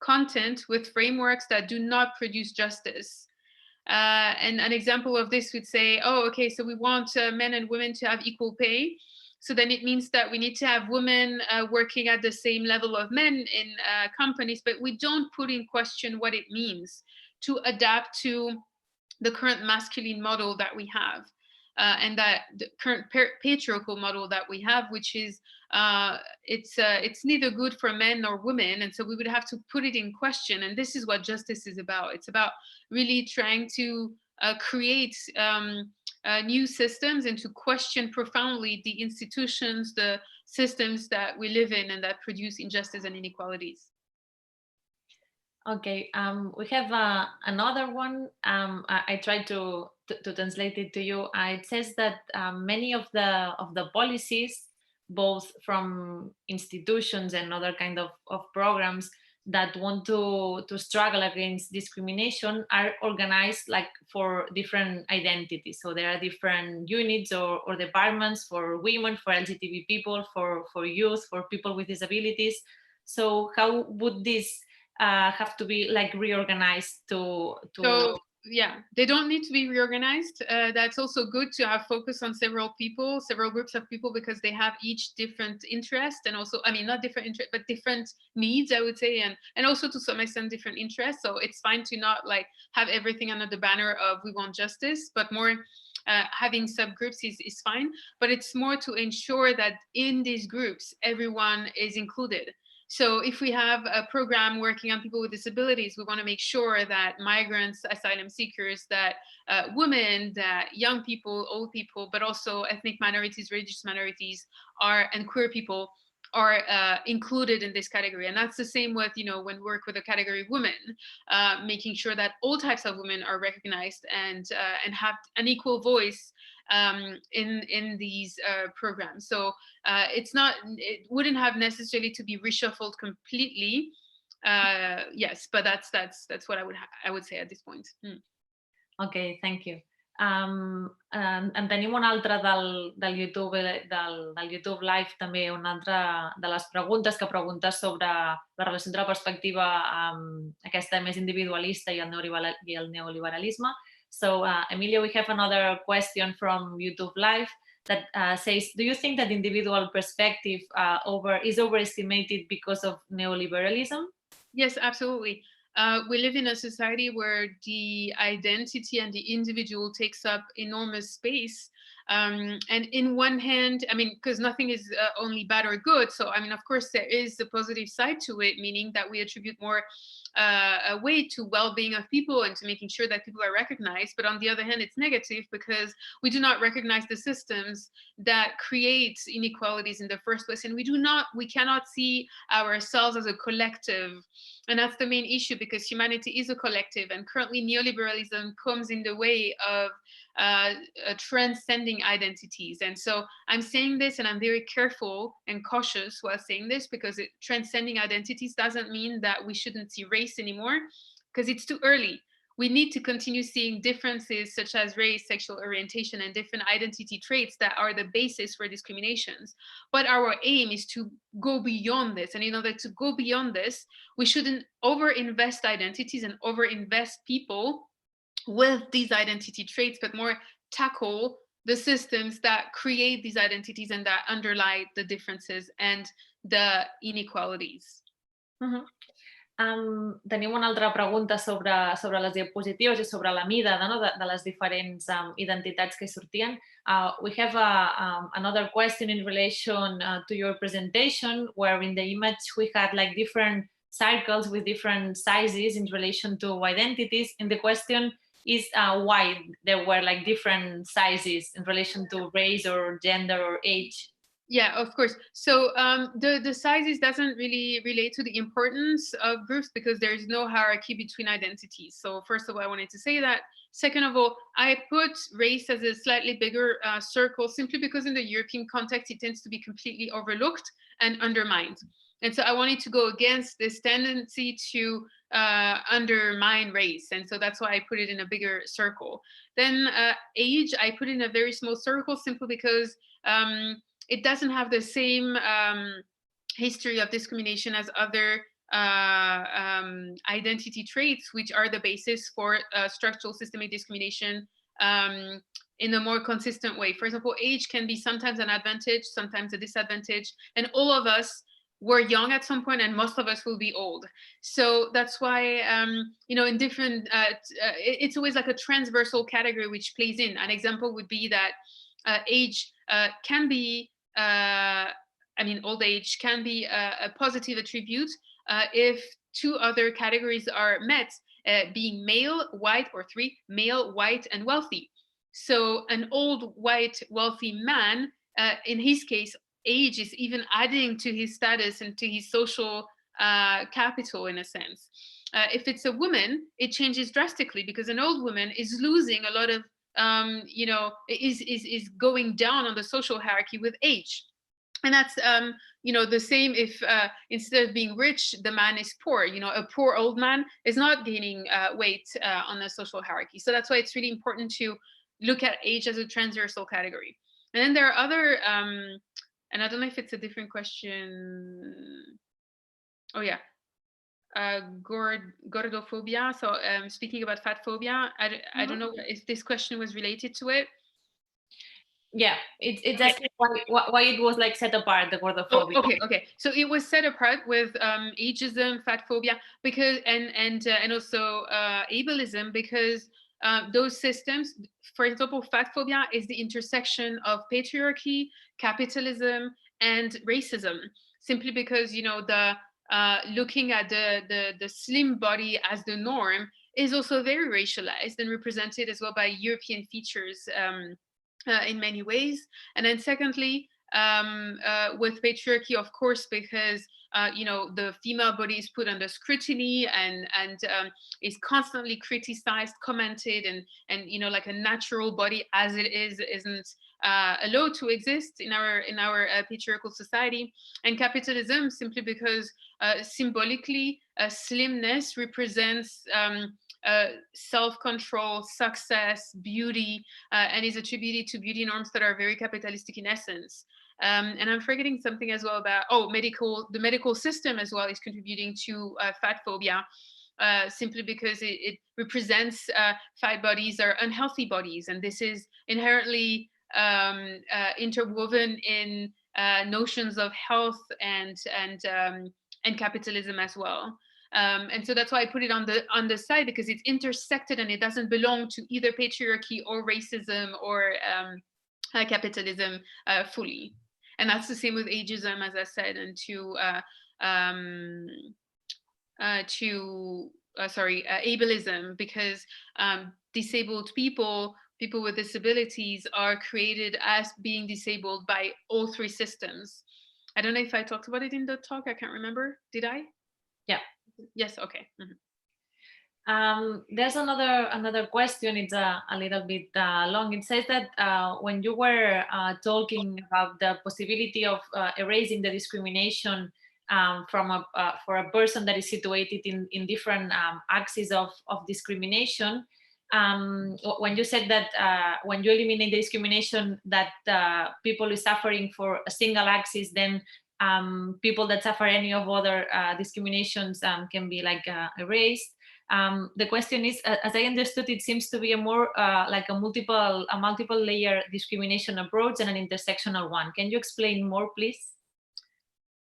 [SPEAKER 2] content with frameworks that do not produce justice. And an example of this would say, oh, okay, so we want men and women to have equal pay. So then it means that we need to have women working at the same level of men in companies, but we don't put in question what it means to adapt to the current masculine model that we have. And that the current patriarchal model that we have, which is it's neither good for men nor women, and so we would have to put it in question. And this is what justice is about. It's about really trying to create new systems and to question profoundly the institutions, the systems that we live in and that produce injustice and inequalities.
[SPEAKER 1] Okay, we have another one. I tried to translate it to you. It says that many of the policies, both from institutions and other kind of programs that want to struggle against discrimination, are organized like for different identities. So there are different units or departments for women, for LGBTQ people, for youth, for people with disabilities. So how would this have to be like reorganized to
[SPEAKER 2] So yeah, they don't need to be reorganized. That's also good to have focus on several people, several groups of people, because they have each different interest, and also, I mean, not different interest, but different needs, I would say, and also to some extent different interests. So it's fine to not like have everything under the banner of we want justice, but more having subgroups is fine. But it's more to ensure that in these groups, everyone is included. So if we have a program working on people with disabilities, we want to make sure that migrants, asylum seekers, that women, that young people, old people, but also ethnic minorities, religious minorities and queer people are included in this category. And that's the same with, when we work with a category women, making sure that all types of women are recognized and have an equal voice in these programs. So it wouldn't have necessarily to be reshuffled completely. Yes, but that's what I would say at this point.
[SPEAKER 1] Okay, thank you. En tenim un altre del YouTube Live, també una altra de les preguntes que pregunta sobre la relació entre la perspectiva aquesta més individualista i el neoliberalisme. So, Emilia, we have another question from YouTube Live that says, do you think that individual perspective is overestimated because of neoliberalism?
[SPEAKER 2] Yes, absolutely. We live in a society where the identity and the individual takes up enormous space. And in one hand, I mean, because nothing is only bad or good. So, I mean, of course, there is a positive side to it, meaning that we attribute more weight to well-being of people and to making sure that people are recognized. But on the other hand, it's negative because we do not recognize the systems that create inequalities in the first place. And we cannot see ourselves as a collective. And that's the main issue, because humanity is a collective, and currently neoliberalism comes in the way of transcending identities. And so I'm saying this, and I'm very careful and cautious while saying this, because transcending identities doesn't mean that we shouldn't see race anymore, because it's too early. We need to continue seeing differences such as race, sexual orientation, and different identity traits that are the basis for discriminations. But our aim is to go beyond this. And in order to go beyond this, we shouldn't overinvest identities and overinvest people with these identity traits, but more tackle the systems that create these identities and that underlie the differences and the inequalities.
[SPEAKER 1] Mm-hmm. Tenim una altra pregunta sobre les diapositives i sobre la mida de les diferents identitats que sortien. We have another question in relation to your presentation, where in the image we had like different circles with different sizes in relation to identities. And the question is why there were like different sizes in relation to race or gender or age.
[SPEAKER 2] Yeah, of course. So the sizes doesn't really relate to the importance of groups, because there is no hierarchy between identities. So first of all, I wanted to say that. Second of all, I put race as a slightly bigger circle simply because in the European context, it tends to be completely overlooked and undermined. And so I wanted to go against this tendency to undermine race. And so that's why I put it in a bigger circle. Then age, I put in a very small circle simply because it doesn't have the same history of discrimination as other identity traits, which are the basis for structural systemic discrimination in a more consistent way. For example, age can be sometimes an advantage, sometimes a disadvantage, and all of us were young at some point, and most of us will be old. So that's why, in different, it's always like a transversal category which plays in. An example would be that age can be, old age can be a positive attribute if two other categories are met, being male, white, or three, male, white, and wealthy. So an old, white, wealthy man, in his case, age is even adding to his status and to his social capital in a sense. If it's a woman, it changes drastically because an old woman is losing a lot of, is going down on the social hierarchy with age. And that's, the same if instead of being rich, the man is poor. A poor old man is not gaining weight on the social hierarchy. So that's why it's really important to look at age as a transversal category. And then there are other, and I don't know if it's a different question. Oh, yeah. Gordophobia. So speaking about fat phobia, I don't know if this question was related to it.
[SPEAKER 1] Yeah, it's asking why it was like set apart, the gordophobia.
[SPEAKER 2] Oh, okay. So it was set apart with ageism, fat phobia, because and also ableism, because those systems, for example, fat phobia is the intersection of patriarchy, capitalism, and racism. Simply because the looking at the slim body as the norm is also very racialized and represented as well by European features. In many ways. And then secondly, with patriarchy, of course, because the female body is put under scrutiny and is constantly criticized, commented, and like a natural body as it isn't allowed to exist in our patriarchal society. And capitalism, simply because symbolically slimness represents self-control, success, beauty, and is attributed to beauty norms that are very capitalistic in essence. And I'm forgetting something as well about, the medical system as well is contributing to fat phobia, simply because it represents fat bodies are unhealthy bodies. And this is inherently interwoven in notions of health and capitalism as well. And so that's why I put it on the side, because it's intersected and it doesn't belong to either patriarchy or racism or capitalism fully. And that's the same with ageism, as I said, and ableism, because disabled people with disabilities are created as being disabled by all three systems. I don't know if I talked about it in the talk. I can't remember. Did I?
[SPEAKER 1] Yeah.
[SPEAKER 2] Yes. Okay.
[SPEAKER 1] Mm-hmm. There's another question. It's a little bit long. It says that when you were talking about the possibility of erasing the discrimination for a person that is situated in different axes of discrimination, when you said that when you eliminate the discrimination that people is suffering for a single axis, then people that suffer any of other discriminations can be like erased. The question is, as I understood, it seems to be a more like a multiple layer discrimination approach and an intersectional one. Can you explain more, please?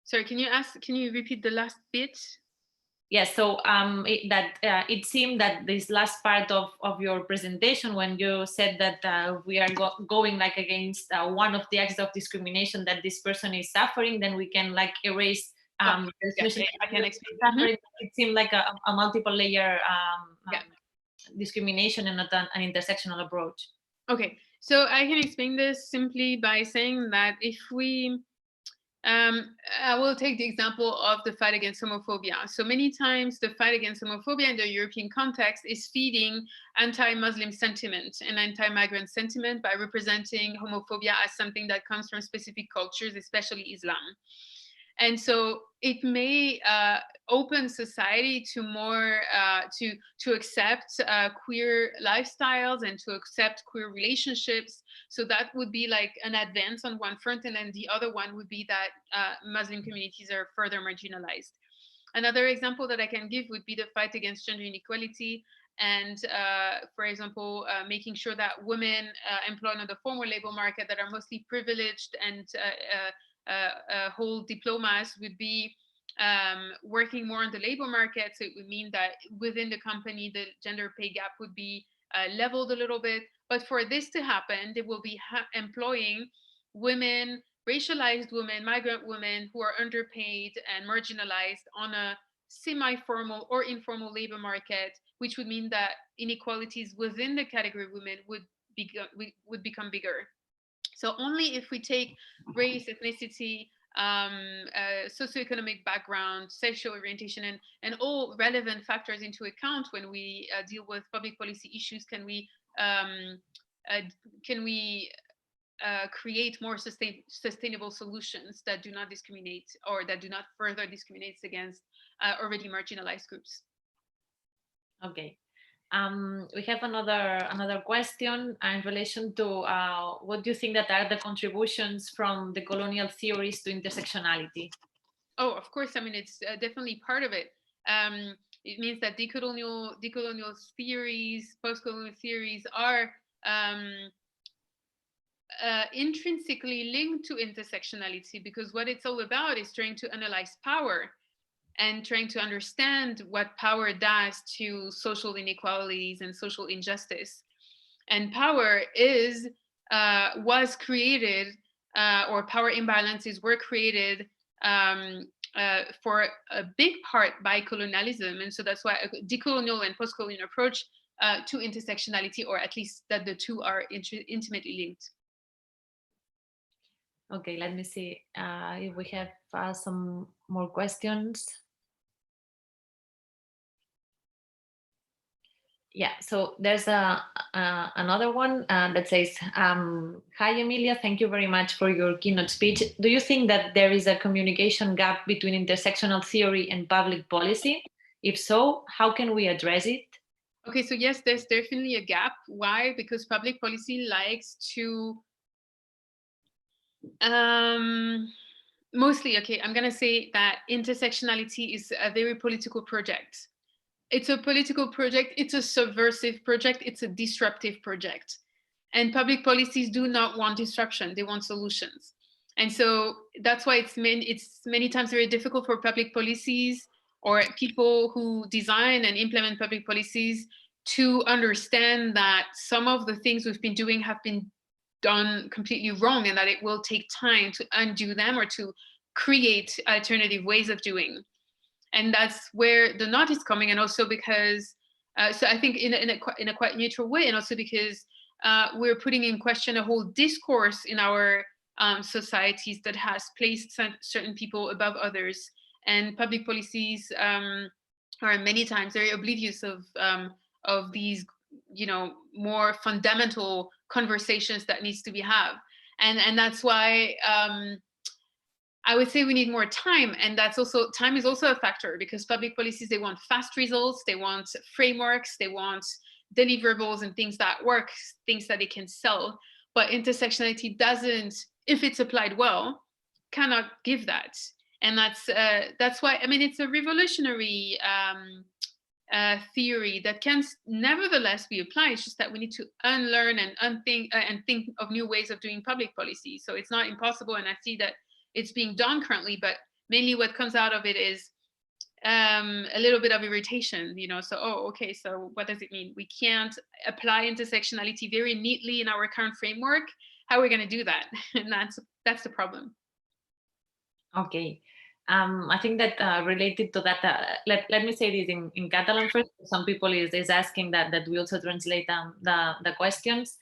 [SPEAKER 2] Sorry, can you repeat the last bit?
[SPEAKER 1] Yes, so it seemed that this last part of your presentation, when you said that we are going like against one of the acts of discrimination that this person is suffering, then we can like erase. I can explain. Mm-hmm. It seemed like a multiple layer discrimination and not an intersectional approach.
[SPEAKER 2] Okay, so I can explain this simply by saying that if we I will take the example of the fight against homophobia. So many times the fight against homophobia in the European context is feeding anti-Muslim sentiment and anti-migrant sentiment by representing homophobia as something that comes from specific cultures, especially Islam. And so it may open society to more to accept queer lifestyles and to accept queer relationships. So that would be like an advance on one front, and then the other one would be that Muslim communities are further marginalized. Another example that I can give would be the fight against gender inequality, and for example, making sure that women employed on the formal labor market that are mostly privileged and hold diplomas would be working more on the labor market. So it would mean that within the company, the gender pay gap would be leveled a little bit. But for this to happen, they will be employing women, racialized women, migrant women who are underpaid and marginalized on a semi-formal or informal labor market, which would mean that inequalities within the category of women would become bigger. So only if we take race, ethnicity, socioeconomic background, sexual orientation, and all relevant factors into account when we deal with public policy issues can we create more sustainable solutions that do not discriminate or that do not further discriminate against already marginalized groups.
[SPEAKER 1] Okay. We have another question in relation to what do you think that are the contributions from the colonial theories to intersectionality?
[SPEAKER 2] Oh, of course. I mean, it's definitely part of it. It means that decolonial theories, post-colonial theories are intrinsically linked to intersectionality, because what it's all about is trying to analyze power and trying to understand what power does to social inequalities and social injustice. And power was created, or power imbalances were created for a big part by colonialism. And so that's why a decolonial and post-colonial approach to intersectionality, or at least that the two are intimately linked.
[SPEAKER 1] Okay, let me see if we have some more questions. Yeah, so there's another one that says, hi, Emilia, thank you very much for your keynote speech. Do you think that there is a communication gap between intersectional theory and public policy? If so, how can we address it?
[SPEAKER 2] Okay, so yes, there's definitely a gap. Why? Because public policy likes to mostly, okay, I'm going to say that intersectionality is a very political project. It's a political project, it's a subversive project, it's a disruptive project. And public policies do not want disruption, they want solutions. And so that's why it's many times very difficult for public policies or people who design and implement public policies to understand that some of the things we've been doing have been done completely wrong, and that it will take time to undo them or to create alternative ways of doing. And that's where the knot is coming, and also because, so I think in a quite neutral way, and also because we're putting in question a whole discourse in our societies that has placed certain people above others, and public policies are many times very oblivious of these, more fundamental conversations that needs to be had, and that's why I would say we need more time, and time is also a factor, because public policies, they want fast results, they want frameworks, they want deliverables and things that work, things that they can sell. But intersectionality doesn't, if it's applied well, cannot give that, and that's why, I mean, it's a revolutionary theory that can nevertheless be applied. It's just that we need to unlearn and think of new ways of doing public policy. So it's not impossible, and I see that it's being done currently, but mainly what comes out of it is a little bit of irritation, so, oh, okay, so what does it mean? We can't apply intersectionality very neatly in our current framework. How are we going to do that? And that's the problem.
[SPEAKER 1] Okay. I think that related to that, let me say this in Catalan first. Some people is asking that we also translate the questions.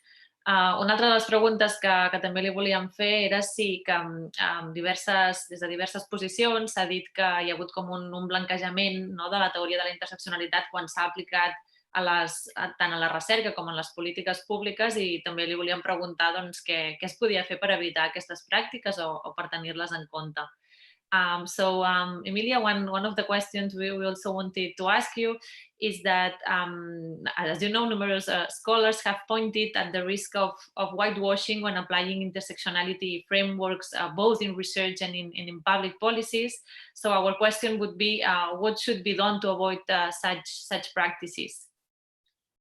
[SPEAKER 1] Una altra de les preguntes que també li volíem fer era si que des de diverses posicions s'ha dit que hi ha hagut com un blanquejament, no, de la teoria de la interseccionalitat quan s'ha aplicat tant a la recerca com en les polítiques públiques, i també li volíem preguntar doncs, què es podia fer per evitar aquestes pràctiques o per tenir-les en compte. Emilia, one of the questions we also wanted to ask you is that, as you know, numerous scholars have pointed at the risk of whitewashing when applying intersectionality frameworks, both in research and in public policies. So our question would be, what should be done to avoid such practices?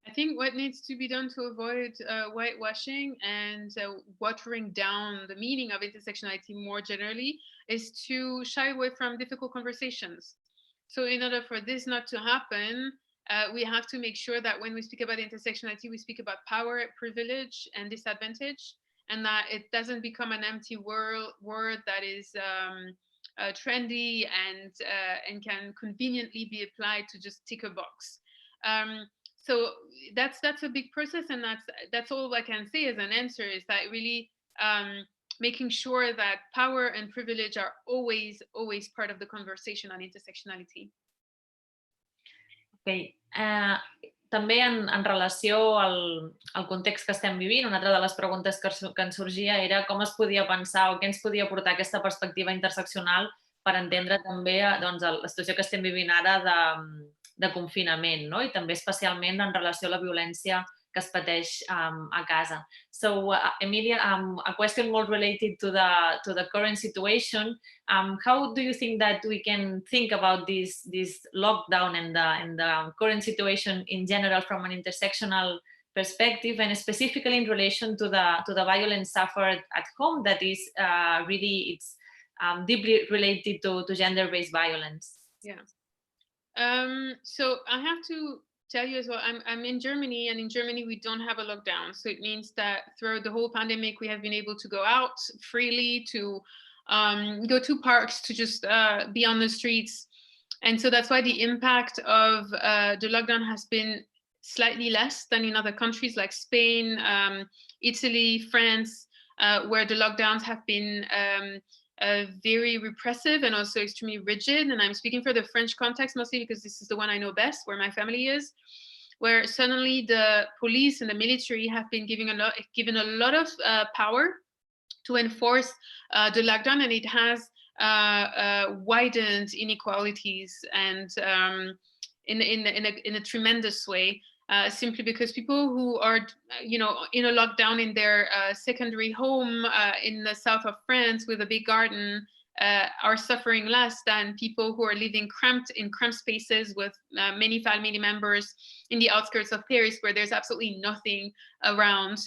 [SPEAKER 2] I think what needs to be done to avoid whitewashing and watering down the meaning of intersectionality more generally is to shy away from difficult conversations. So in order for this not to happen, we have to make sure that when we speak about intersectionality, we speak about power, privilege, and disadvantage, and that it doesn't become an empty word that is trendy and can conveniently be applied to just tick a box. So that's a big process, and that's all I can say as an answer, is that really making sure that power and privilege are always part of the conversation on intersectionality.
[SPEAKER 1] Okay. També en relació al context que estem vivint, una altra de les preguntes que ens sorgia era com es podia pensar o què ens podia portar aquesta perspectiva interseccional per entendre també doncs, la situació que estem vivint ara de confinament, no? I també especialment en relació a la violència que es pateix a casa. So, Emilia, a question more related to the current situation. How do you think that we can think about this lockdown and the current situation in general from an intersectional perspective, and specifically in relation to the violence suffered at home that is really deeply related to gender-based violence?
[SPEAKER 2] Yeah. So I have to tell you as well, I'm in Germany, and in Germany we don't have a lockdown. So it means that throughout the whole pandemic, we have been able to go out freely, to go to parks, to just be on the streets. And so that's why the impact of the lockdown has been slightly less than in other countries like Spain, Italy, France, where the lockdowns have been very repressive and also extremely rigid. And I'm speaking for the French context mostly because this is the one I know best, where my family is, where suddenly the police and the military have been given a lot of power to enforce the lockdown, and it has widened inequalities and in a tremendous way. Simply because people who are, in a lockdown in their secondary home in the south of France with a big garden are suffering less than people who are living in cramped spaces with many family members in the outskirts of Paris, where there's absolutely nothing around.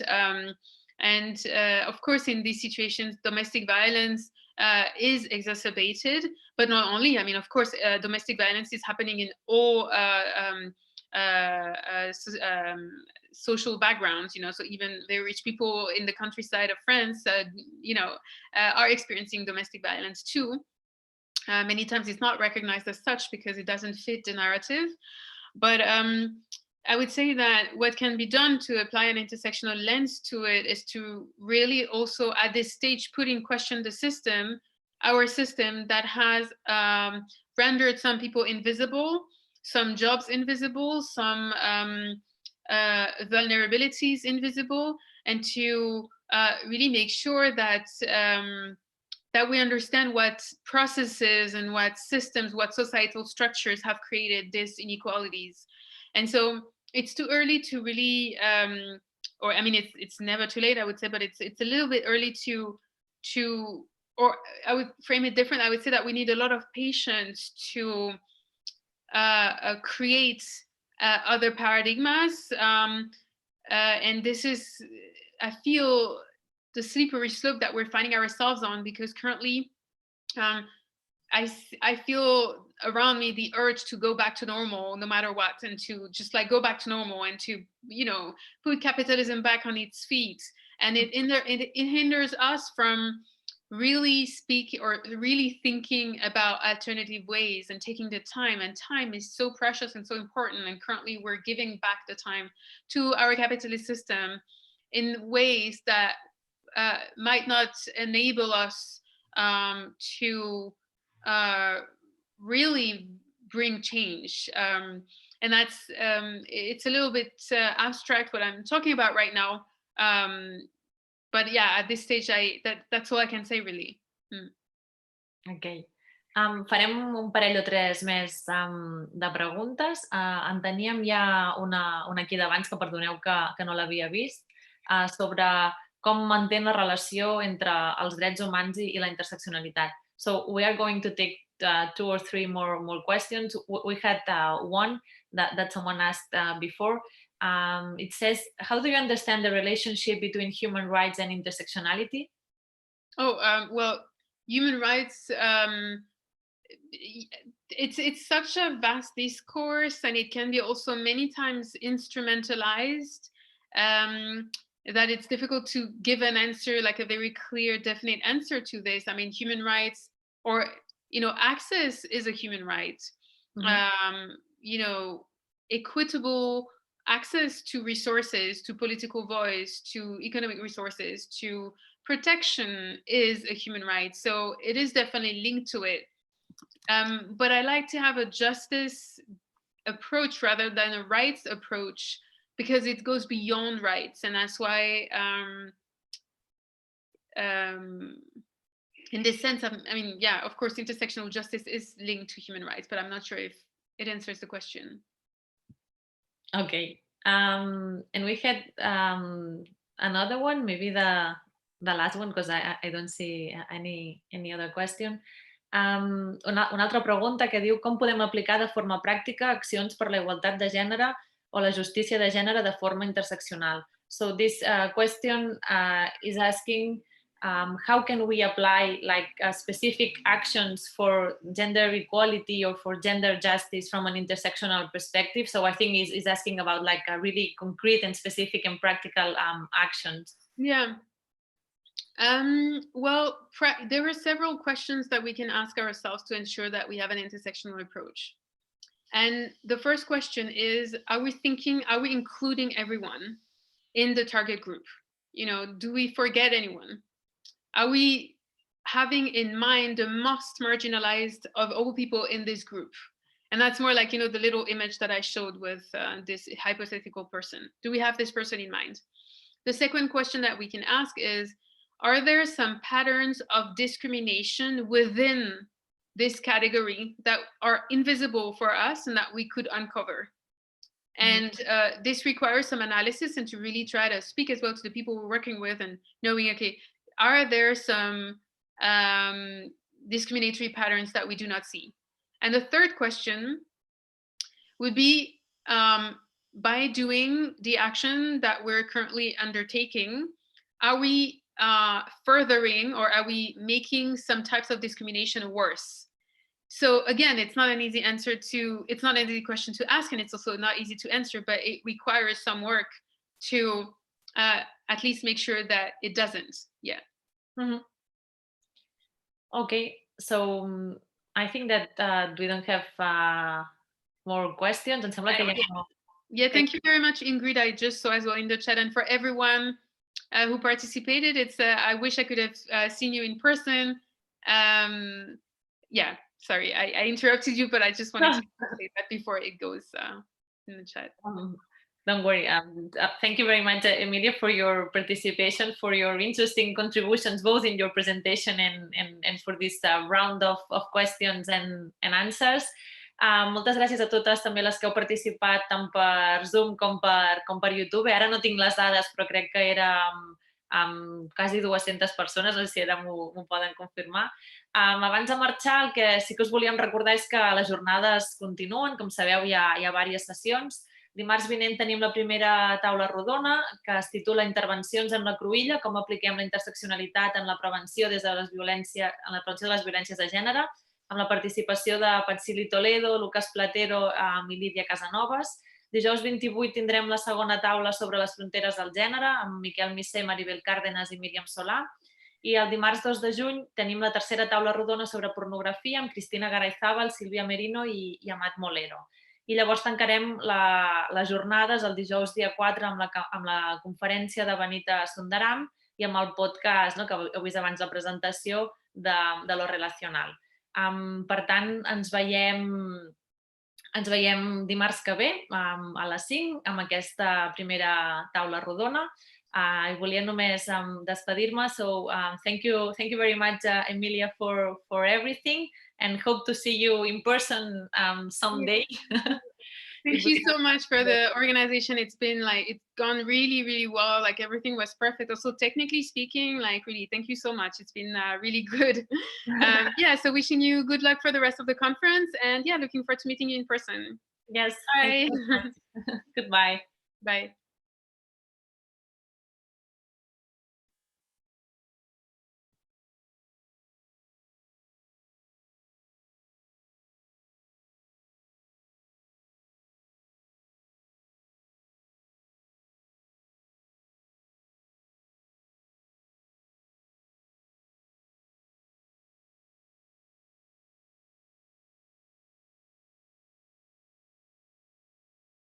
[SPEAKER 2] And of course, in these situations, domestic violence is exacerbated, but not only. I mean, of course, domestic violence is happening in all social backgrounds, so even very rich people in the countryside of France, are experiencing domestic violence too. Many times it's not recognized as such because it doesn't fit the narrative. But I would say that what can be done to apply an intersectional lens to it is to really also at this stage put in question the system, our system that has rendered some people invisible, some jobs invisible, some vulnerabilities invisible, and to really make sure that that we understand what processes and what systems, what societal structures have created these inequalities. And so it's too early to really, or I mean, it's never too late, I would say, but it's a little bit early to, or I would frame it different. I would say that we need a lot of patience to create other paradigmas, and this is, I feel, the slippery slope that we're finding ourselves on, because currently I feel around me the urge to go back to normal no matter what, and to just like go back to normal and to put capitalism back on its feet, and it hinders us from really thinking about alternative ways and taking the time. And time is so precious and so important, and currently we're giving back the time to our capitalist system in ways that might not enable us to really bring change. And that's it's a little bit abstract what I'm talking about right now. But yeah, at this stage, that's all I can say, really.
[SPEAKER 1] Okay. Farem un parell o tres més de preguntes. En teníem ja una aquí d'abans, que perdoneu que no l'havia vist, sobre com mantén la relació entre els drets humans i la interseccionalitat. So we are going to take 2 or 3 more questions. We had one that someone asked before. It says, how do you understand the relationship between human rights and intersectionality?
[SPEAKER 2] Well, human rights, it's such a vast discourse, and it can be also many times instrumentalized, that it's difficult to give an answer, like a very clear, definite answer to this. I mean, human rights, or access is a human right. Equitable access to resources, to political voice, to economic resources, to protection is a human right. So it is definitely linked to it. But I like to have a justice approach rather than a rights approach, because it goes beyond rights. And that's why, in this sense, of course, intersectional justice is linked to human rights, but I'm not sure if it answers the question.
[SPEAKER 1] Okay. And we had another one, maybe the last one, because I don't see any other question. Una altra pregunta que diu, com podem aplicar de forma pràctica accions per la igualtat de gènere o la justícia de gènere de forma interseccional? So this question is asking, how can we apply specific actions for gender equality or for gender justice from an intersectional perspective? So I think is asking about a really concrete and specific and practical actions.
[SPEAKER 2] Yeah. Well, there are several questions that we can ask ourselves to ensure that we have an intersectional approach. And the first question is, are we including everyone in the target group? Do we forget anyone? Are we having in mind the most marginalized of all people in this group? And that's more like, the little image that I showed with this hypothetical person. Do we have this person in mind? The second question that we can ask is, are there some patterns of discrimination within this category that are invisible for us and that we could uncover? And this requires some analysis and to really try to speak as well to the people we're working with and knowing, okay, are there some discriminatory patterns that we do not see? And the third question would be, by doing the action that we're currently undertaking, are we furthering or are we making some types of discrimination worse? So again, it's not an easy question to ask, and it's also not easy to answer, but it requires some work to at least make sure that it doesn't. Yeah.
[SPEAKER 1] Mm-hmm. Okay, so I think that we don't have more questions. And
[SPEAKER 2] yeah, thank you very much, Ingrid. I just saw as well in the chat, and for everyone who participated, I wish I could have seen you in person. Yeah, sorry, I interrupted you, but I just wanted to say that before it goes in the chat.
[SPEAKER 1] Don't worry. Thank you very much, Emilia, for your participation, for your interesting contributions, both in your presentation and for this round of questions and answers. Moltes gràcies a totes també les que heu participat tant per Zoom com per YouTube. Ara no tinc les dades, però crec que era quasi 200 persones, no sé si ara m'ho poden confirmar. Abans de marxar, el que sí que us volíem recordar és que les jornades continuen. Com sabeu, hi ha diverses sessions. Dimarts vinent tenim la primera taula rodona que es titula Intervencions en la cruïlla, com apliquem la interseccionalitat en la prevenció de les violències de gènere, amb la participació de Patsili Toledo, Lucas Platero i Lídia Casanovas. Dijous 28 tindrem la segona taula sobre les fronteres del gènere, amb Miquel Missé, Maribel Cárdenas i Míriam Solà. I el dimarts 2 de juny tenim la tercera taula rodona sobre pornografia amb Cristina Garayzábal, Sílvia Merino i Amat Molero. I llavors tancarem les jornades el dijous dia 4 amb la conferència de Benita Sundaram i amb el podcast que heu vist abans la presentació de lo relacional. Per tant, ens veiem dimarts que ve a les 5 amb aquesta primera taula rodona I volia només despedir-me. So thank you very much, Emilia, for everything, and hope to see you in person someday.
[SPEAKER 2] Thank you so much for the organization. It's been it's gone really, really well. Like everything was perfect. Also, technically speaking, really, thank you so much. It's been really good. So wishing you good luck for the rest of the conference, and looking forward to meeting you in person.
[SPEAKER 1] Yes.
[SPEAKER 2] Bye.
[SPEAKER 1] Goodbye.
[SPEAKER 2] Bye.